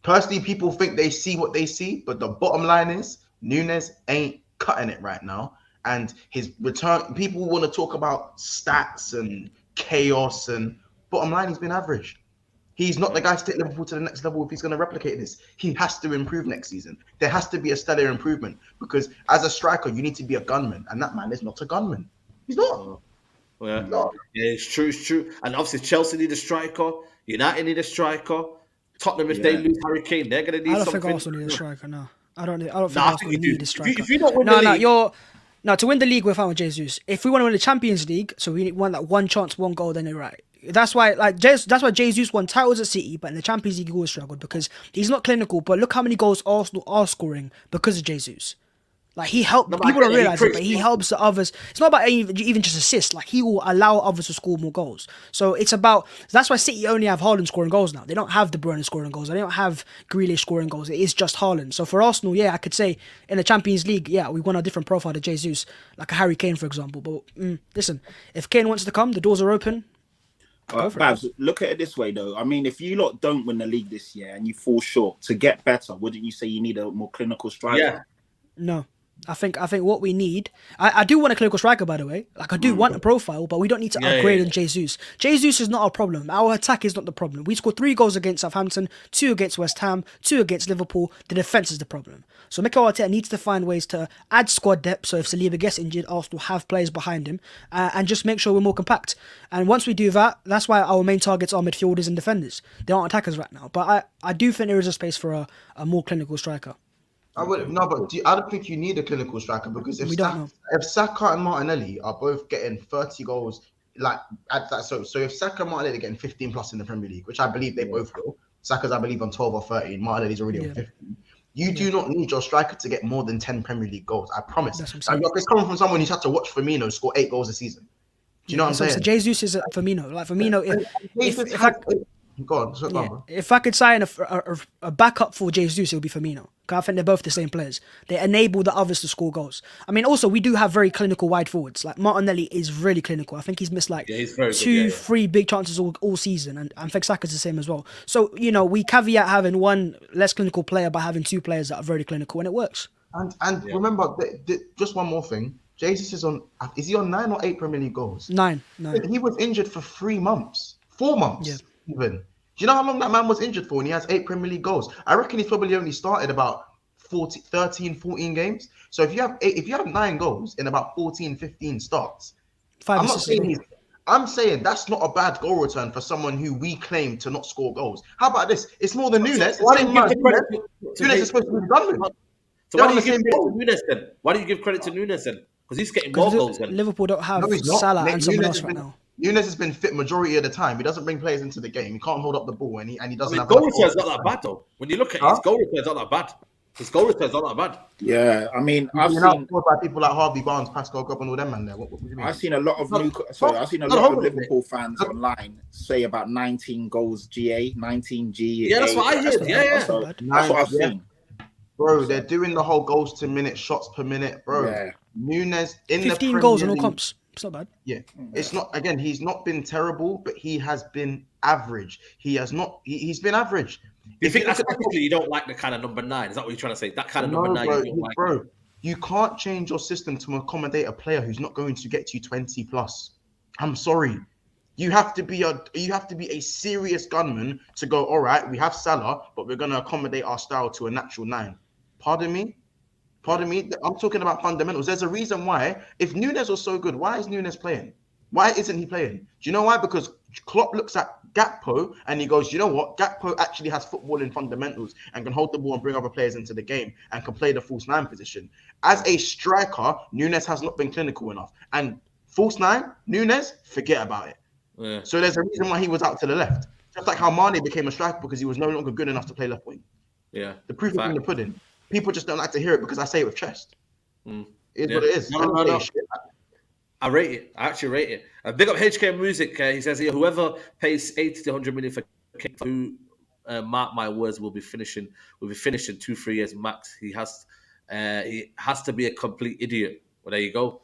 personally, people think they see what they see, but the bottom line is Nunes ain't cutting it right now. And his return, people want to talk about stats and chaos, and bottom line, he's been average. He's not the guy to take Liverpool to the next level if he's going to replicate this. He has to improve next season. There has to be a stellar improvement because as a striker, you need to be a gunman, and that man is not a gunman. He's not. Yeah, yeah, it's true, it's true. And obviously, Chelsea need a striker. United need a striker. Tottenham, if they lose Harry Kane, they're going to need something. I don't think Arsenal need a striker. No, I don't think Arsenal need a striker. If you don't win the league, to win the league, we're fine with Jesus. If we want to win the Champions League, so we want that one chance, one goal, then you're right. That's why Jesus won titles at City, but in the Champions League he always struggled because he's not clinical. But look how many goals Arsenal are scoring because of Jesus. Like he helped. No, but People I don't get it, he realize it, but creates- he helps the others. It's not about even just assists. Like he will allow others to score more goals. So it's about. That's why City only have Haaland scoring goals now. They don't have De Bruyne scoring goals. They don't have Grealish scoring goals. It is just Haaland. So for Arsenal, yeah, I could say in the Champions League, yeah, we want a different profile to Jesus, like a Harry Kane, for example. But listen, if Kane wants to come, the doors are open. Babs, look at it this way though. I mean, if you lot don't win the league this year and you fall short, to get better, wouldn't you say you need a more clinical striker? Yeah. No. I think what we need. I do want a clinical striker, by the way. Like I do want a profile, but we don't need to upgrade on Jesus. Jesus is not our problem. Our attack is not the problem. We scored 3 goals against Southampton, 2 against West Ham, 2 against Liverpool. The defense is the problem. So Mikel Arteta needs to find ways to add squad depth. So if Saliba gets injured, Arsenal have players behind him, and just make sure we're more compact. And once we do that, that's why our main targets are midfielders and defenders. They aren't attackers right now. But I do think there is a space for a more clinical striker. I don't think you need a clinical striker because if Saka and Martinelli are both getting 30 goals, like at that, so if Saka and Martinelli are getting 15 plus in the Premier League, which I believe they both will, Saka's I believe on 12 or 13, Martinelli's already on 15. You do not need your striker to get more than 10 Premier League goals. I promise. It's coming from someone who's had to watch Firmino score 8 goals a season. Do you know what I'm saying? So Jesus is a Firmino. Like Firmino, if I could sign a backup for Jesus, it would be Firmino. Because I think they're both the same players. They enable the others to score goals. I mean, also, we do have very clinical wide forwards. Like Martinelli is really clinical. I think he's missed like 2-3 big chances all season. And I think Saka's the same as well. So, we caveat having one less clinical player by having 2 players that are very clinical, and it works. And remember, just one more thing. Jesus is he on 9 or 8 Premier League goals? 9. He was injured for 3 months, 4 months even. Do you know how long that man was injured for? And he has 8 Premier League goals. I reckon he's probably only started about 13, 14 games. So if you have 9 goals in about 14, 15 starts, I'm saying that's not a bad goal return for someone who we claim to not score goals. How about this? It's more than Nunes. Why do you give credit to Nunes is supposed to be done with. So why do you give credit to Nunes then? Why do you give credit to Nunes then? Because he's getting more goals then. Liverpool don't have Salah and someone else right now. Nunes has been fit majority of the time. He doesn't bring players into the game. He can't hold up the ball, and he doesn't have. His goal return's not that bad though. When you look at his goal return's not that bad. His goal return's not that bad. Yeah, I mean, I've seen by people like Harvey Barnes, Pascal Grob, and all them man there. What do you mean? I've seen a lot of Liverpool fans online say about 19 goals GA, 19 G. Yeah, that's what I heard. That's what I've seen. Bro, they're doing the whole goals to minute, shots per minute, bro. Yeah. Nunes in 15 goals in all comps. It's not bad. Yeah. It's not, again, he's not been terrible, but he has been average. He's been average. Do you think that's actually you don't like the kind of number 9? Is that what you're trying to say? That kind of number 9 you don't like? Bro, you can't change your system to accommodate a player who's not going to get you 20 plus. I'm sorry. You have to be a serious gunman to go, all right, we have Salah, but we're going to accommodate our style to a natural 9. Pardon me? I'm talking about fundamentals. There's a reason why. If Nunes was so good, why is Nunes playing? Why isn't he playing? Do you know why? Because Klopp looks at Gakpo and he goes, you know what? Gakpo actually has footballing fundamentals and can hold the ball and bring other players into the game and can play the false 9 position. As a striker, Nunes has not been clinical enough. And false 9, Nunes, forget about it. Yeah. So there's a reason why he was out to the left. Just like how Mane became a striker because he was no longer good enough to play left wing. Yeah. The proof is in the pudding. People just don't like to hear it because I say it with chest. It is what it is. No. I rate it. I actually rate it. Big up HK Music. He says here, whoever pays 80 to 100 million for King, mark my words, will be finishing in 2-3 years max. He has to be a complete idiot. Well, there you go.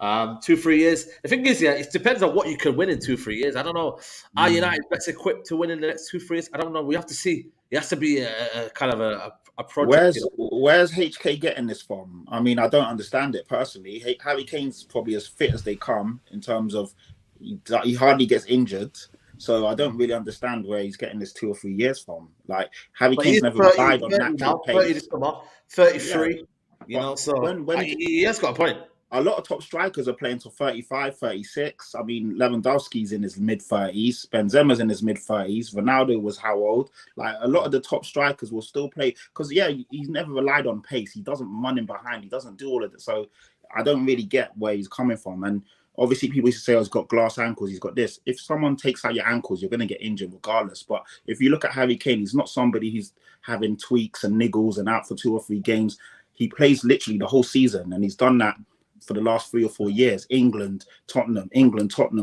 2-3 years. The thing is, it depends on what you can win in 2-3 years. I don't know. Are United best equipped to win in the next 2-3 years? I don't know. We have to see. It has to be a kind of a project. Where's HK getting this from? I mean, I don't understand it personally. Harry Kane's probably as fit as they come in terms of he hardly gets injured. So I don't really understand where he's getting this 2 or 3 years from. Like Harry Kane's never relied on natural pace. 33. Yeah. So he has got a point. A lot of top strikers are playing till 35, 36. I mean, Lewandowski's in his mid-30s. Benzema's in his mid-30s. Ronaldo was how old? Like, a lot of the top strikers will still play. Because, he's never relied on pace. He doesn't run in behind. He doesn't do all of it. So, I don't really get where he's coming from. And obviously, people used to say, "Oh, he's got glass ankles. He's got this." If someone takes out your ankles, you're going to get injured regardless. But if you look at Harry Kane, he's not somebody who's having tweaks and niggles and out for 2 or 3 games. He plays literally the whole season, and he's done that for the last 3 or 4 years. England, Tottenham.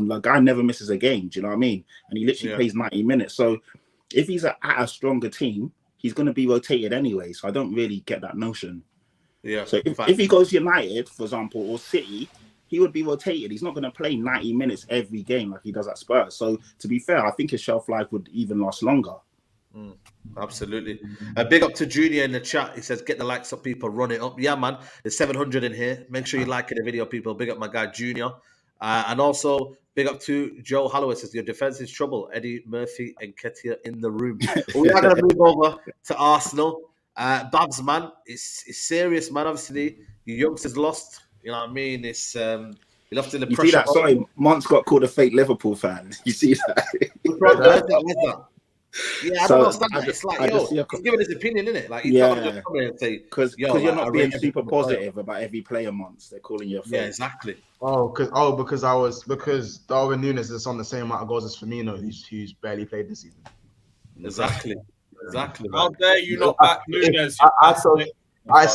Like, guy never misses a game. Do you know what I mean? And he literally plays 90 minutes. So if he's at a stronger team, he's going to be rotated anyway. So I don't really get that notion. Yeah. So if he goes United, for example, or City, he would be rotated. He's not going to play 90 minutes every game like he does at Spurs. So to be fair, I think his shelf life would even last longer. Absolutely. Big up to Junior in the chat. He says, get the likes up, people. Run it up. Yeah, man. There's 700 in here. Make sure you like the video, people. Big up my guy, Junior. And also, big up to Joe Holloway. Says, your defense is trouble. Eddie Murphy and Ketia in the room. We are going to move over to Arsenal. Babs, man, it's serious, man. Obviously, your youngsters lost. You know what I mean? It's you'll have to the You pressure. see that? Sorry, Mont's got called a fake Liverpool fan. You see that? Where's that? Yeah, I don't understand that. It's like, he's giving his opinion, innit? Like, he's not just coming and say, because you're not being super positive about every player, Months. They're calling you a fake. Yeah, exactly. Because Darwin Núñez is on the same amount of goals as Firmino, who's barely played this season. Exactly. How dare you not back Núñez? I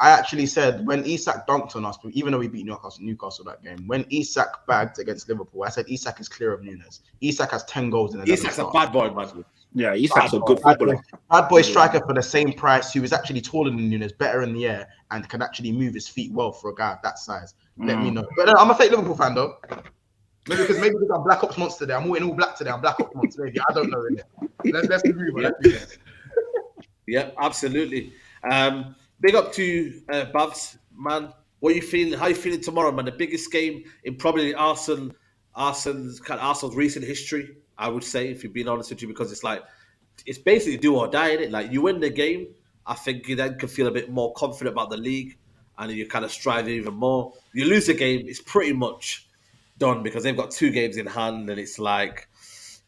actually said when Isak dunked on us, even though we beat Newcastle that game, when Isak bagged against Liverpool, I said Isak is clear of Núñez. Isak has 10 goals in 11 Isak's a bad boy, man. Yeah, Isak's a good footballer. Bad boy striker for the same price, who is actually taller than Núñez, better in the air, and can actually move his feet well for a guy of that size. Let me know. But I'm a fake Liverpool fan though. Maybe because I'm Black Ops Monster today. I'm all in all black today. I'm Black Ops Monster. Maybe I don't know. Let's move on. Yeah, absolutely. Big up to Babs, man. What are you feeling? How are you feeling tomorrow, man? The biggest game in probably Arsenal's recent history, I would say, if you're being honest with you, because it's basically do or die, isn't it? Like, you win the game, I think you then can feel a bit more confident about the league, and you kind of strive even more. You lose the game, it's pretty much done because they've got 2 games in hand, and it's like,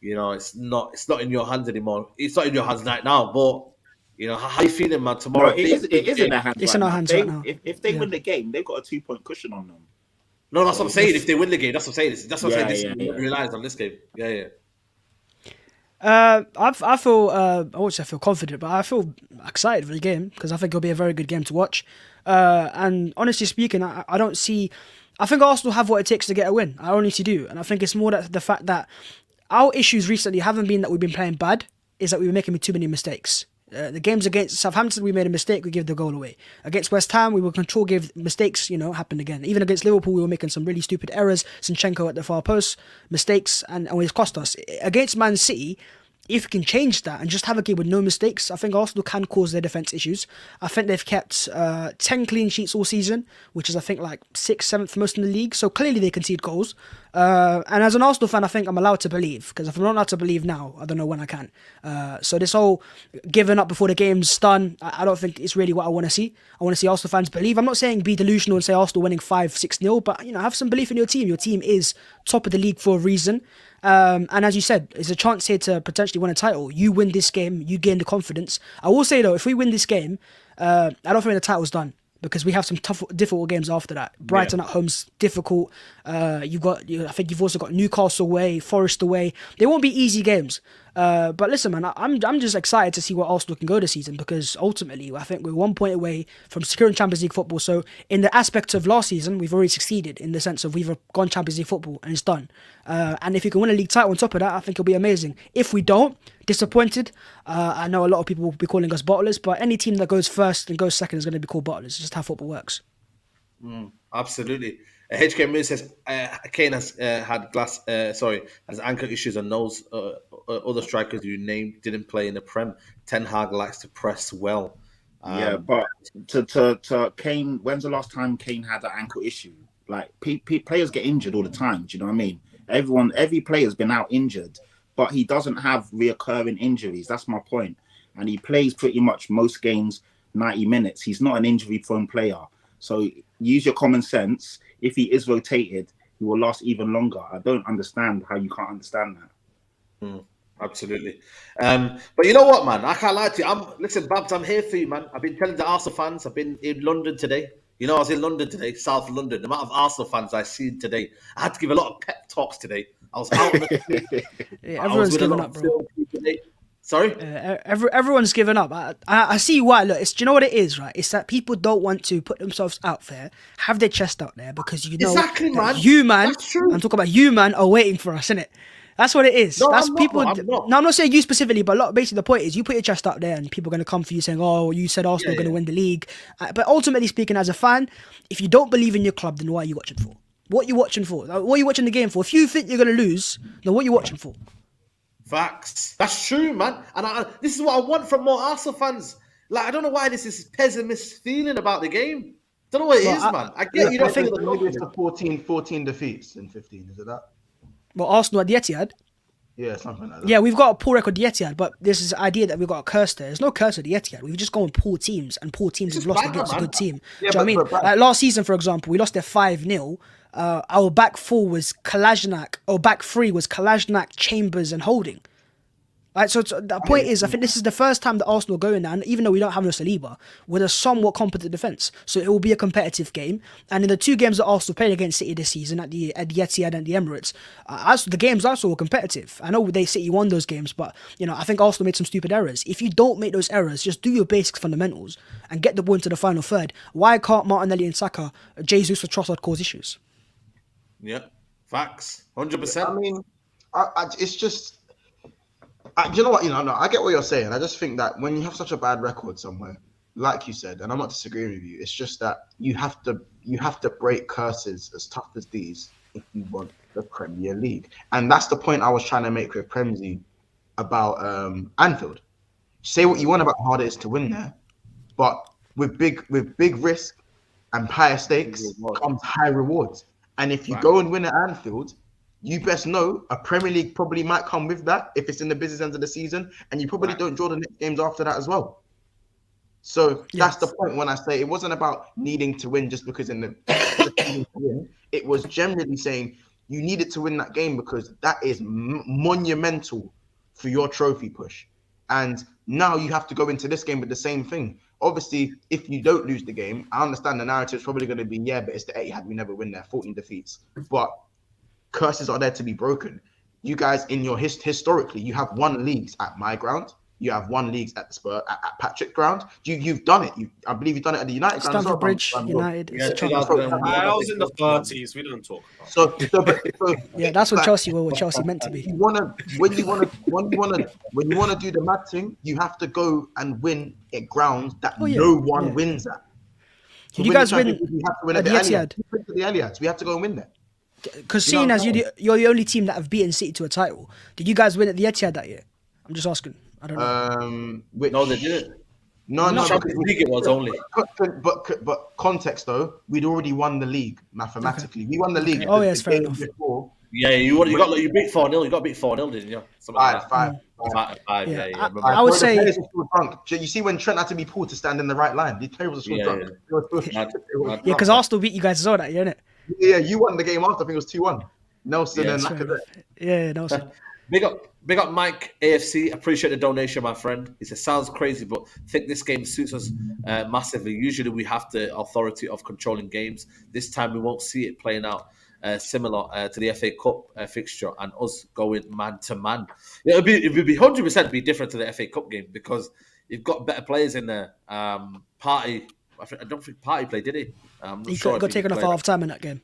it's not in your hands anymore. It's not in your hands right now, but. How are you feeling, man? Tomorrow, it is in their hands. It's in our hands right now. If they win the game, they've got a 2-point cushion on them. No, that's what I'm saying. If they win the game, that's what I'm saying. That's what I'm saying. This is what we realised on this game. Yeah. I feel I won't say I feel confident, but I feel excited for the game because I think it'll be a very good game to watch. And honestly speaking, I don't see. I think Arsenal have what it takes to get a win. I honestly do, and I think it's more that the fact that our issues recently haven't been that we've been playing bad, is that we were making too many mistakes. The games against Southampton, we made a mistake, we gave the goal away. Against West Ham, we were control, gave mistakes, happened again. Even against Liverpool, we were making some really stupid errors. Zinchenko at the far post, mistakes, and it cost us. Against Man City, if we can change that and just have a game with no mistakes, I think Arsenal can cause their defence issues. I think they've kept 10 clean sheets all season, which is, I think, like 6th, 7th most in the league. So clearly they concede goals. And as an Arsenal fan, I think I'm allowed to believe, because if I'm not allowed to believe now, I don't know when I can. So this whole giving up before the game's done, I don't think it's really what I want to see. I want to see Arsenal fans believe. I'm not saying be delusional and say Arsenal winning 5-6-0, but have some belief in your team. Your team is top of the league for a reason. And as you said, there's a chance here to potentially win a title. You win this game, you gain the confidence. I will say though, if we win this game, I don't think the title's done, because we have some difficult games after that. Brighton at home's difficult. I think you've also got Newcastle away, Forest away. They won't be easy games. But listen, man, I'm just excited to see where Arsenal can go this season, because ultimately I think we're 1 point away from securing Champions League football. So in the aspect of last season, we've already succeeded in the sense of we've gone Champions League football and it's done. And if you can win a league title on top of that, I think it'll be amazing. If we don't, disappointed. I know a lot of people will be calling us bottlers, but any team that goes first and goes second is going to be called bottlers. It's just how football works. Absolutely. HK Moon says Kane has has ankle issues and knows other strikers you named didn't play in the Prem. Ten Hag likes to press well. But to Kane, when's the last time Kane had an ankle issue? Like players get injured all the time. Do you know what I mean? Every player's been out injured, but he doesn't have reoccurring injuries. That's my point. And he plays pretty much most games 90 minutes. He's not an injury-prone player. So use your common sense. If he is rotated, he will last even longer. I don't understand how you can't understand that. Absolutely. But you know what, man? I can't lie to you. Listen, Babs, I'm here for you, man. I've been telling the Arsenal fans, I've been in London today. You know, I was in London today, South London. The amount of Arsenal fans I seen today, I had to give a lot of pep talks today. I was out on the street. Yeah, I was everyone's with a given lot up, of bro. film people today. Sorry? Everyone's given up. I see why. Look, do you know what it is, right? It's that people don't want to put themselves out there, have their chest out there, because you know Exactly, that man. you, man, That's true. I'm talking about you, man, are waiting for us, innit? That's what it is. No, That's I'm not, people. bro, I'm not. No, I'm not saying you specifically, but basically the point is you put your chest out there and people are going to come for you saying, oh, you said Arsenal are going to win the league. But ultimately speaking, as a fan, if you don't believe in your club, then what are you watching for? What are you watching for? What are you watching the game for? If you think you're going to lose, then what are you watching for? Facts. That's true, man. And this is what I want from more Arsenal fans. Like, I don't know why this is pessimist feeling about the game. Don't know what it is, man. I get you don't think feel the maybe it's confidence. the 14 defeats in 15. Is it that? Well, Arsenal at the Etihad. Yeah, something like that. Yeah, we've got a poor record at the Etihad, but there's this idea that we've got a curse there. There's no curse at the Etihad. We've just gone poor teams, and poor teams have lost bad, against a man. good team. Yeah, Do you know what I mean? Like last season, for example, we lost there 5-0. Our back four was Kalajnak, or back three was Kalajnak, Chambers, and Holding. Right, so the point is, I think this is the first time that Arsenal are going there, and even though we don't have no Saliba, with a somewhat competent defence. So it will be a competitive game. And in the two games that Arsenal played against City this season at the Etihad and the Emirates, the games also were competitive. I know City won those games, but you know I think Arsenal made some stupid errors. If you don't make those errors, just do your basic fundamentals and get the ball into the final third. Why can't Martinelli and Saka, Jesus or Trossard cause issues? Yeah, facts. 100%. I mean, it's just. Do you know what? No, I get what you're saying. I just think that when you have such a bad record somewhere, like you said, and I'm not disagreeing with you, it's just that you have to break curses as tough as these if you want the Premier League. And that's the point I was trying to make with Premsy about Anfield. Say what you want about how hard it is to win there, but with big risk and higher stakes comes high rewards. And if you go and win at Anfield, you best know a Premier League probably might come with that if it's in the business end of the season, and you probably don't draw the next games after that as well. So that's the point when I say it wasn't about needing to win just because it was generally saying you needed to win that game because that is monumental for your trophy push. And now you have to go into this game with the same thing. Obviously, if you don't lose the game, I understand the narrative is probably going to be, but it's the Etihad, we never win there, 14 defeats. But curses are there to be broken. You guys, in your historically, you have won leagues at my ground. You have won leagues at the Spurs, at Patrick ground. You've done it. I believe you've done it at the United ground as well. Stamford Bridge, United. Yeah, I was in the 30s. We don't talk about. So yeah, that's what Chelsea were. What Chelsea meant to be. When you wanna do the mad thing, you have to go and win at grounds that no one wins at. Did you guys win at the Etihad? We have to go and win there. Because seeing as you're the only team that have beaten City to a title, did you guys win at the Etihad that year? I'm just asking. I don't know. No, they didn't. No, Champions League it was only. But context though, we'd already won the league mathematically. We won the league. Oh yes, fair enough. Yeah, you beat 4-0. You got beat 4-0, didn't you? Five. Yeah. I would say. You see when Trent had to be pulled to stand in the right line. The players were still drunk. Yeah, because Arsenal beat you guys as well that year, innit? Yeah, you won the game after. I think it was 2-1. Nelson and Lacazette. Yeah, Nelson. Big up Mike AFC. Appreciate the donation, my friend. He says, sounds crazy, but I think this game suits us massively. Usually we have the authority of controlling games. This time we won't see it playing out similar to the FA Cup fixture and us going man to man. Yeah, it would be 100% be different to the FA Cup game because you've got better players in there. Partey, I don't think Partey played, did he? He got taken off half time in that game.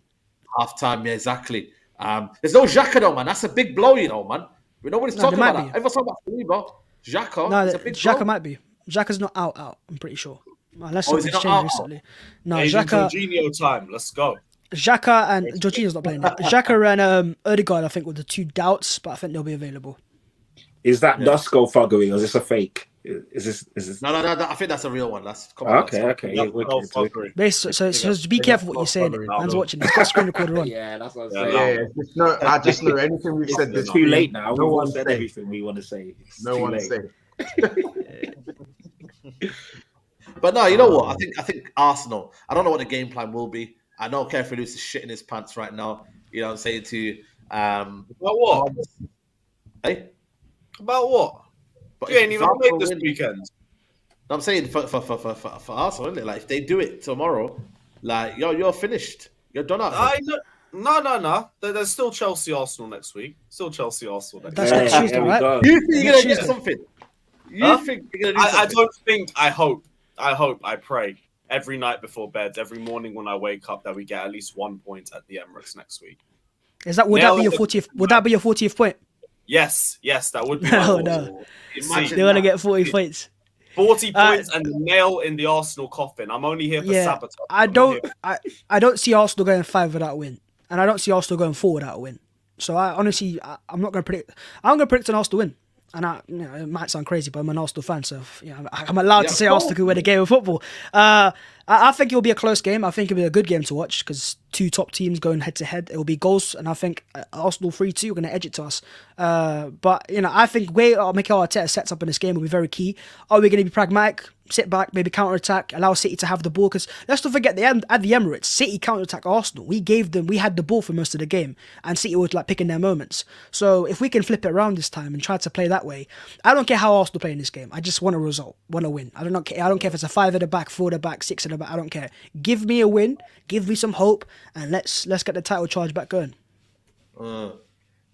Half time, yeah, exactly. There's no Xhaka though, man. That's a big blow, you know, man. Nobody's talking about that. Everyone's talking about Saliba. Xhaka. No, it's a big Xhaka blow. might be. Xhaka's not out. I'm pretty sure. Unless is something's he not changed out? recently. No, Asian Xhaka. Jorginho time. Let's go. Xhaka and Jorginho's not playing. Xhaka and Ødegaard, I think, were the two doubts, but I think they'll be available. Is that Dusko fuggery or is this a fake? Is this? No. I think that's a real one. That's Okay. No fuckery. So be careful what you're saying. Man's watching. He's got screen recorder on. Yeah, that's what I'm saying. I just know anything we've said. It's too late now. No We've one said say. everything we want to say. No one say. But no, you know what? I think Arsenal. I don't know what the game plan will be. I know Kev Lewis is shitting his pants right now. You know what I'm saying to you. About what? Hey? About what? But You ain't even Arsenal played this win- weekend. I'm saying for Arsenal, isn't it? Like if they do it tomorrow, Like you're finished. You're done out here. No. There's still Chelsea Arsenal next week. Still Chelsea Arsenal next That's week. next Hey, Tuesday, there we right? go. You think you're gonna get Tuesday. something? You Huh? think you're gonna do I something? don't think. I hope. I pray every night before bed, every morning when I wake up, that we get at least 1 point at the Emirates next week. Would that be your 40th? Would that be your 40th point? Yes, that would be. No, my no. goal. Imagine They want to that. get 40 points. 40 points and the nail in the Arsenal coffin. I'm only here for Yeah, sabotage. I I'm not don't. here- I don't see Arsenal going 5 without a win, and I don't see Arsenal going 4 without a win. So I honestly, I'm not going to predict. I'm going to predict an Arsenal win. And it might sound crazy, but I'm an Arsenal fan, so I'm allowed to say Arsenal could win a game of football. I think it will be a close game. I think it'll be a good game to watch because 2 top teams going head to head. It will be goals, and I think Arsenal 3-2 are going to edge it to us. But I think way Mikel Arteta sets up in this game will be very key. Are we going to be pragmatic? Sit back, maybe counter attack, allow City to have the ball. Because let's not forget at the Emirates, City counter attack Arsenal. We had the ball for most of the game, and City was like picking their moments. So if we can flip it around this time and try to play that way, I don't care how Arsenal play in this game. I just want a result, want a win. I don't care if it's a 5 at the back, 4 at the back, 6 at the back. I don't care. Give me a win, give me some hope, and let's get the title charge back going.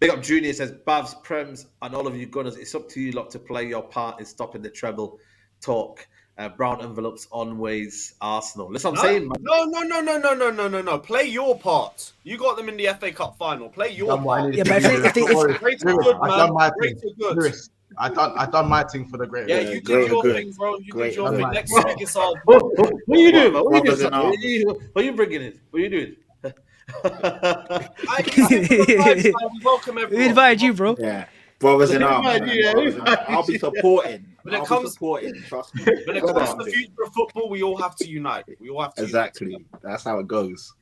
Big up Junior says, Bavs, Prems, and all of you Gunners, it's up to you lot to play your part in stopping the treble talk. Brown envelopes on ways Arsenal. Listen, I'm saying, man. No. Play your part. You got them in the FA Cup final. Play your part. Yeah, but if Great to good, man. Great to good. Lewis, I done my thing for the great. Yeah, man. you great, did your good. thing, bro. You Great, did your good. thing. Next week it's our. What are you doing, man? What are you Brothers doing? in arms. What are you bringing in? What are you doing? We welcome we everyone. invited you, bro. Yeah, brothers in arms. Yeah, man. yeah, Brothers in arms. yeah. I'll be supporting. When it I'll comes- be supporting. Trust me. When it comes to the future of football, we all have to unite. We all have to Exactly. That's how it goes.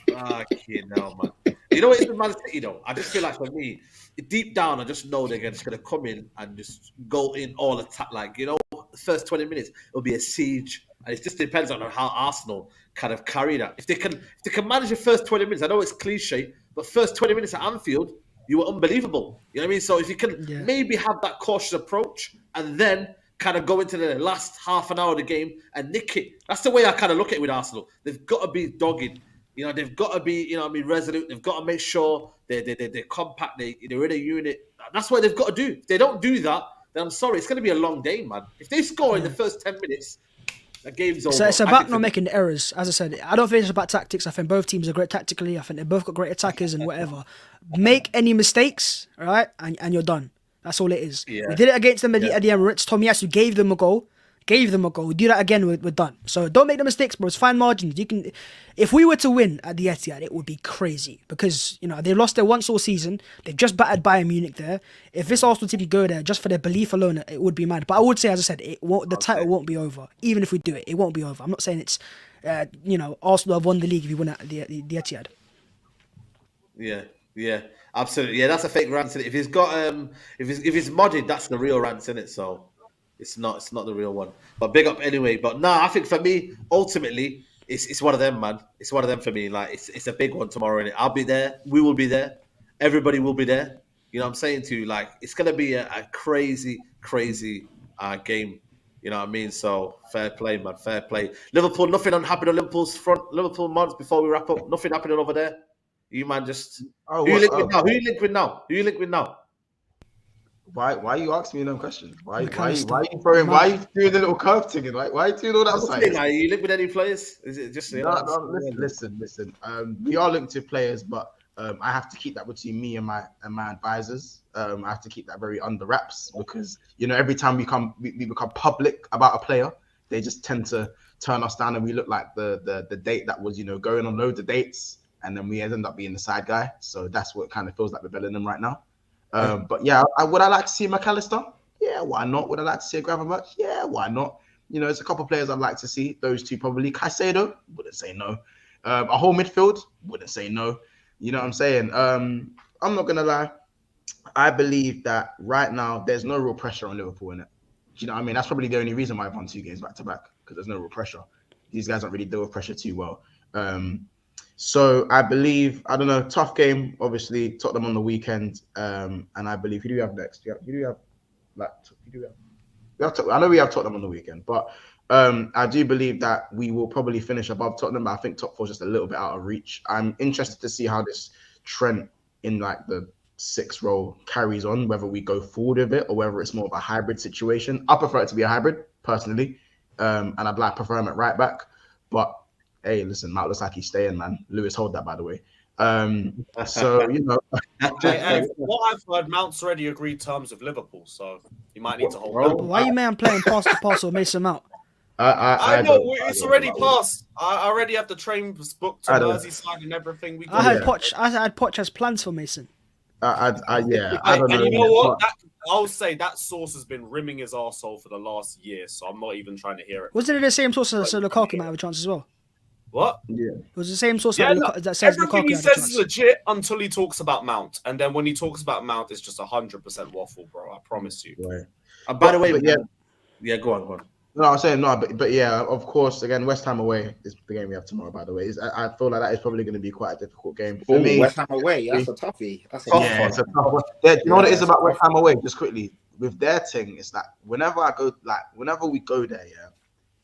Fucking hell, man. You know what it's with Man City though? I just feel like for me, deep down, I just know they're just gonna come in and just go in all attack. Like the first 20 minutes it'll be a siege, and it just depends on how Arsenal kind of carry that. If they can manage the first 20 minutes, I know it's cliche, but first 20 minutes at Anfield, you were unbelievable. You know what I mean? So if you can maybe have that cautious approach and then kind of go into the last half an hour of the game and nick it. That's the way I kind of look at it with Arsenal. They've got to be dogged. They've got to be, resolute. They've got to make sure they're compact. They're in a unit. That's what they've got to do. If they don't do that, then I'm sorry, it's going to be a long game, man. If they score in the first 10 minutes, the game's over. So it's about not making the errors. As I said, I don't think it's about tactics. I think both teams are great tactically. I think they've both got great attackers and whatever. Make any mistakes, all right, and you're done. That's all it is. Yeah. We did it against them at the Emirates. Tomiyasu gave them a goal. We do that again, we're done. So don't make the mistakes, bro. It's fine margins. If we were to win at the Etihad, it would be crazy because they lost there once all season. They've just battered Bayern Munich there. If this Arsenal team could go there just for their belief alone, it would be mad. But I would say, as I said, the title won't be over. Even if we do it, it won't be over. I'm not saying it's Arsenal have won the league if you win at the Etihad. Yeah, absolutely. Yeah, that's a fake rant. If it's got if it's modded, that's the real rant, in it. So. It's not the real one. But big up anyway. But I think for me, ultimately, it's one of them, man. It's one of them for me. Like it's a big one tomorrow, innit? I'll be there. We will be there. Everybody will be there. You know what I'm saying to you? Like it's gonna be a crazy game. You know what I mean? So fair play, man. Fair play. Liverpool, nothing happened on Liverpool's front. Liverpool months before we wrap up. Nothing happening over there. You man just who you link with now? Who you link with now? Why are you asking me them questions? Why are you doing the little curve thing? Why are you doing all that side? Are you linked with any players? Is it just listen. We are linked to players, but I have to keep that between me and my advisors. I have to keep that very under wraps because every time we become public about a player, they just tend to turn us down and we look like the date that was going on loads of dates, and then we end up being the side guy. So that's what kind of feels like we're belling them right now. But yeah, would I like to see McAllister? Yeah, why not? Would I like to see a Gravenberch? Yeah, why not? There's a couple of players I'd like to see. Those two probably. Caicedo, wouldn't say no. A whole midfield, wouldn't say no. You know what I'm saying? I'm not going to lie. I believe that right now, there's no real pressure on Liverpool in it. You know what I mean? That's probably the only reason why I've won 2 games back to back, because there's no real pressure. These guys don't really deal with pressure too well. So I believe, I don't know, tough game, obviously, Tottenham on the weekend. And I believe, who do we have next? I know we have Tottenham on the weekend, but I do believe that we will probably finish above Tottenham, but I think top 4 is just a little bit out of reach. I'm interested to see how this trend in like the 6th role carries on, whether we go forward with it or whether it's more of a hybrid situation. I prefer it to be a hybrid personally, and I'd prefer him at right back. But hey, listen, Mount looks like he's staying, man. Lewis, hold that, by the way. So you know, what I've heard, Mount's already agreed terms with Liverpool, so he might need to hold But that. why are you man playing pass to pass or Mason Mount? I know it's already passed. I already have the trains booked to Merseyside and everything. I had Poch has plans for Mason. I don't know. And you know what? I'll say that source has been rimming his arsehole for the last year, so I'm not even trying to hear it. Wasn't it the same source that said Lukaku might have a chance as well? What? Yeah. It was the same source Yeah, that says everything Lukaku he had a says chance. is legit until he talks about Mount, and then when he talks about Mount, it's just 100% waffle, bro. I promise you. Right. By the way, yeah, go on. No, I'm saying no, but yeah, of course. Again, West Ham away is the game we have tomorrow. By the way, I feel like that is probably going to be quite a difficult game for me. West Ham away, that's a toughie. That's a Yeah, it's a tough one. You know what it is about West Ham away? Just quickly, with their thing, it's like whenever we go there, yeah,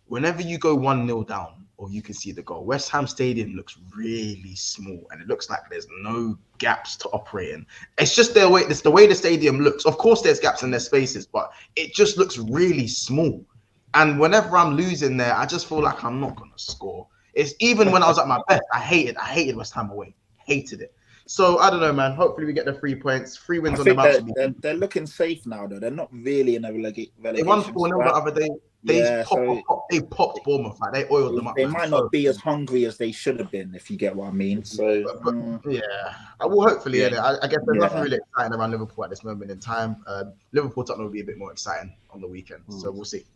whenever you go 1-0 down or you can see the goal, West Ham Stadium looks really small and it looks like there's no gaps to operate in. It's just their way. It's the way the stadium looks. Of course, there's gaps and there's spaces, but it just looks really small. And whenever I'm losing there, I just feel like I'm not gonna score. It's even when I was at my best, I hated West Ham away, hated it. So I don't know, man. Hopefully we get the 3 points, 3 wins on the bounce. They're looking safe now, though. They're not really in a relegation. They won 4-0 the other day. They popped Bournemouth, like they oiled them up. They might not be as hungry as they should have been, if you get what I mean. So I will hopefully. I guess there's nothing really exciting around Liverpool at this moment in time. Liverpool Tottenham will be a bit more exciting on the weekend, so we'll see.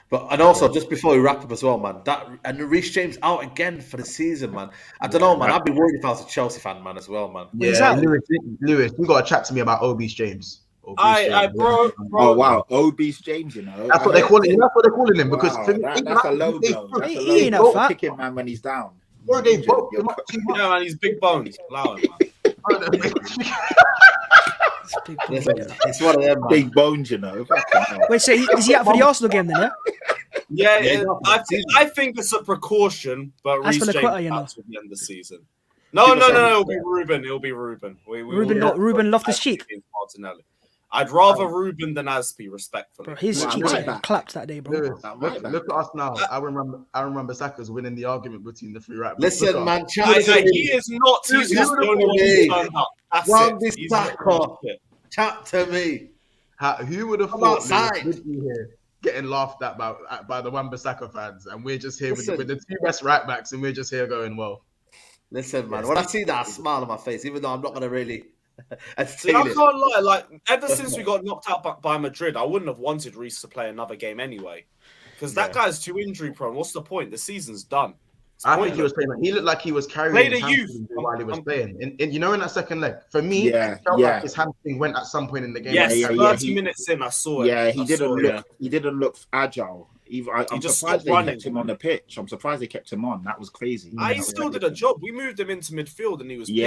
And also, just before we wrap up as well, man, and Reece James out again for the season, man. I don't know, man. I'd be worried if I was a Chelsea fan, man, as well, man. Yeah, Lewis, you got to chat to me about Obese James. Bro. Oh wow, Obese James, you know. That's what they're calling him. That's what they're calling him because that's a low blow. That's a He ain't low a blow. fat. Kick him, man, when he's down. Bro, they both. Yeah, man, he's big bones. Allow him, man. It's one of them, man. Big bones, you know. Wait, so is he out for the Arsenal game then? Yeah. Yeah, I think it's a precaution, but That's Reece for the James quitter, you know. out to the end of the season. No, it'll be Ruben. It'll be Ruben. Ruben Loftus-Cheek. Martinelli. I'd rather Ruben than Aspi, respectfully. Bro, his cheeks clapped that day, bro. Look at us now. I remember Saka's winning the argument between the 3 right backs. Listen, man, He is not. He's just the only one who turned up. That's it. Saka. Chat to me. Who would have thought we'd be here getting laughed at by the Wan-Bissaka fans, and we're just here with the 2 best right backs, and we're just here going, well. Listen, man, when I see that, I smile on my face, even though I'm not going to really. I can't lie. Like ever since we got knocked out by Madrid, I wouldn't have wanted Reece to play another game anyway, because that guy's too injury prone. What's the point? The season's done. I think he was playing. He looked like he was carrying his hamstring while he was playing. And you know, in that second leg, for me, it felt like his hamstring went at some point in the game. Yes, 30 minutes in, I saw it. Yeah, he didn't look agile. I'm surprised they kept him on the pitch. I'm surprised they kept him on. That was crazy. He still did a job. We moved him into midfield, and he was he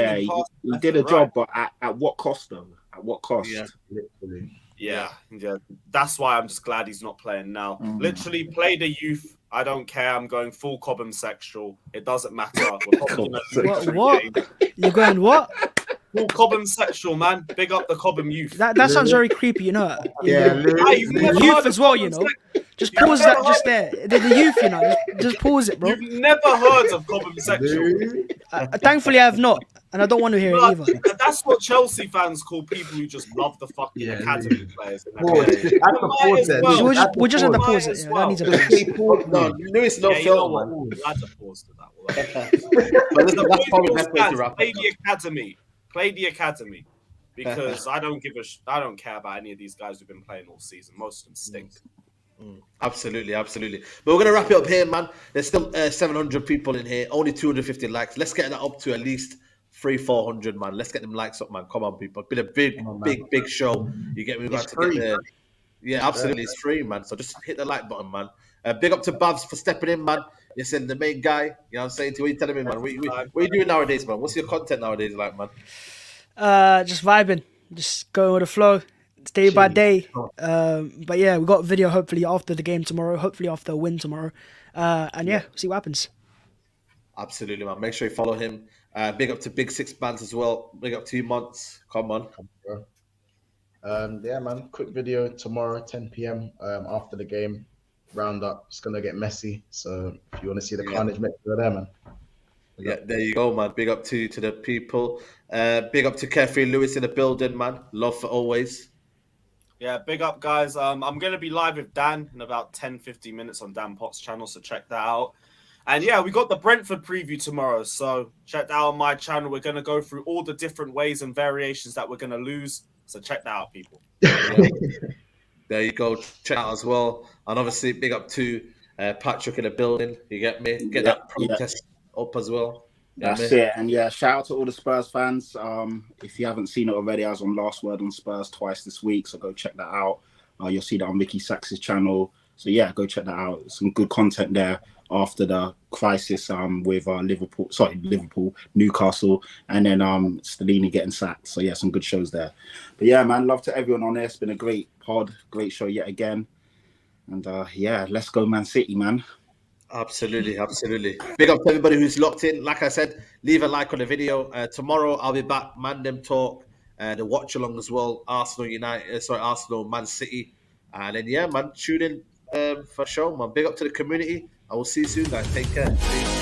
did a job, but at what cost though? At what cost? Yeah, literally. Yeah. That's why I'm just glad he's not playing now. Literally, play the youth. I don't care. I'm going full Cobham sexual. It doesn't matter. What? You're going what? Full Cobham sexual, man. Big up the Cobham youth. That sounds very creepy, you know. Yeah, the youth as well, you know. Just pause that just there. The youth, you know. Just pause it, bro. You've never heard of Cobham sexual. Thankfully, I have not. And I don't want to hear it either. That's what Chelsea fans call people who just love the fucking academy players. We'll just have to pause it. That needs a pause. No, Lewis, no film, man. We'll add a pause to that. But listen, that's probably the best way to wrap Play the academy. Play the academy. Because I don't care about any of these guys who've been playing all season. Most of them stink. Absolutely. But we're going to wrap it up here, man. There's still 700 people in here. Only 250 likes. Let's get that up to at least 300-400, man. Let's get them likes up, man. Come on, people. It's been a big show. You get me? We've got to get there. Yeah, absolutely. It's free, man. So just hit the like button, man. Big up to Babs for stepping in, man. You're saying the main guy. You know what I'm saying? What are you telling me, man? What are you doing nowadays, man? What's your content nowadays like, man? Just vibing. Just going with the flow. It's day by Jeez. day. But yeah, we got a video hopefully after the game tomorrow. Hopefully after a win tomorrow. And yeah, see what happens. Absolutely, man. Make sure you follow him. Big up to Big Six Bands as well. Big up to you, Months. Come on. Bro. Yeah, man. Quick video tomorrow, 10 p.m. After the game. Roundup. It's gonna get messy. So if you want to see the carnage, make sure you're there, man. Yeah, there you go, man. Big up to the people. Big up to Carefree Lewis in the building, man. Love for always. Yeah, big up, guys. I'm going to be live with Dan in about 10-15 minutes on Dan Pot's channel, so check that out. And yeah, we got the Brentford preview tomorrow, so check that out on my channel. We're going to go through all the different ways and variations that we're going to lose, so check that out, people. There you go. Check out as well. And obviously, big up to Patrick in the building. You get me? Get that protest up as well. That's it. And yeah, shout out to all the Spurs fans. If you haven't seen it already, I was on Last Word on Spurs twice this week, so go check that out. You'll see that on Mickey Sachs's channel. So yeah, go check that out. Some good content there after the crisis with Liverpool, Newcastle, and then Stellini getting sacked. So yeah, some good shows there. But yeah, man, love to everyone on there. It's been a great pod, great show yet again. And yeah, let's go Man City, man. Absolutely. Big up to everybody who's locked in. Like I said, leave a like on the video. Tomorrow I'll be back, Mandem Talk, the watch along as well. Arsenal, Man City. And then yeah, man, tune in for a show, man. Big up to the community. I will see you soon, guys. Take care. Peace.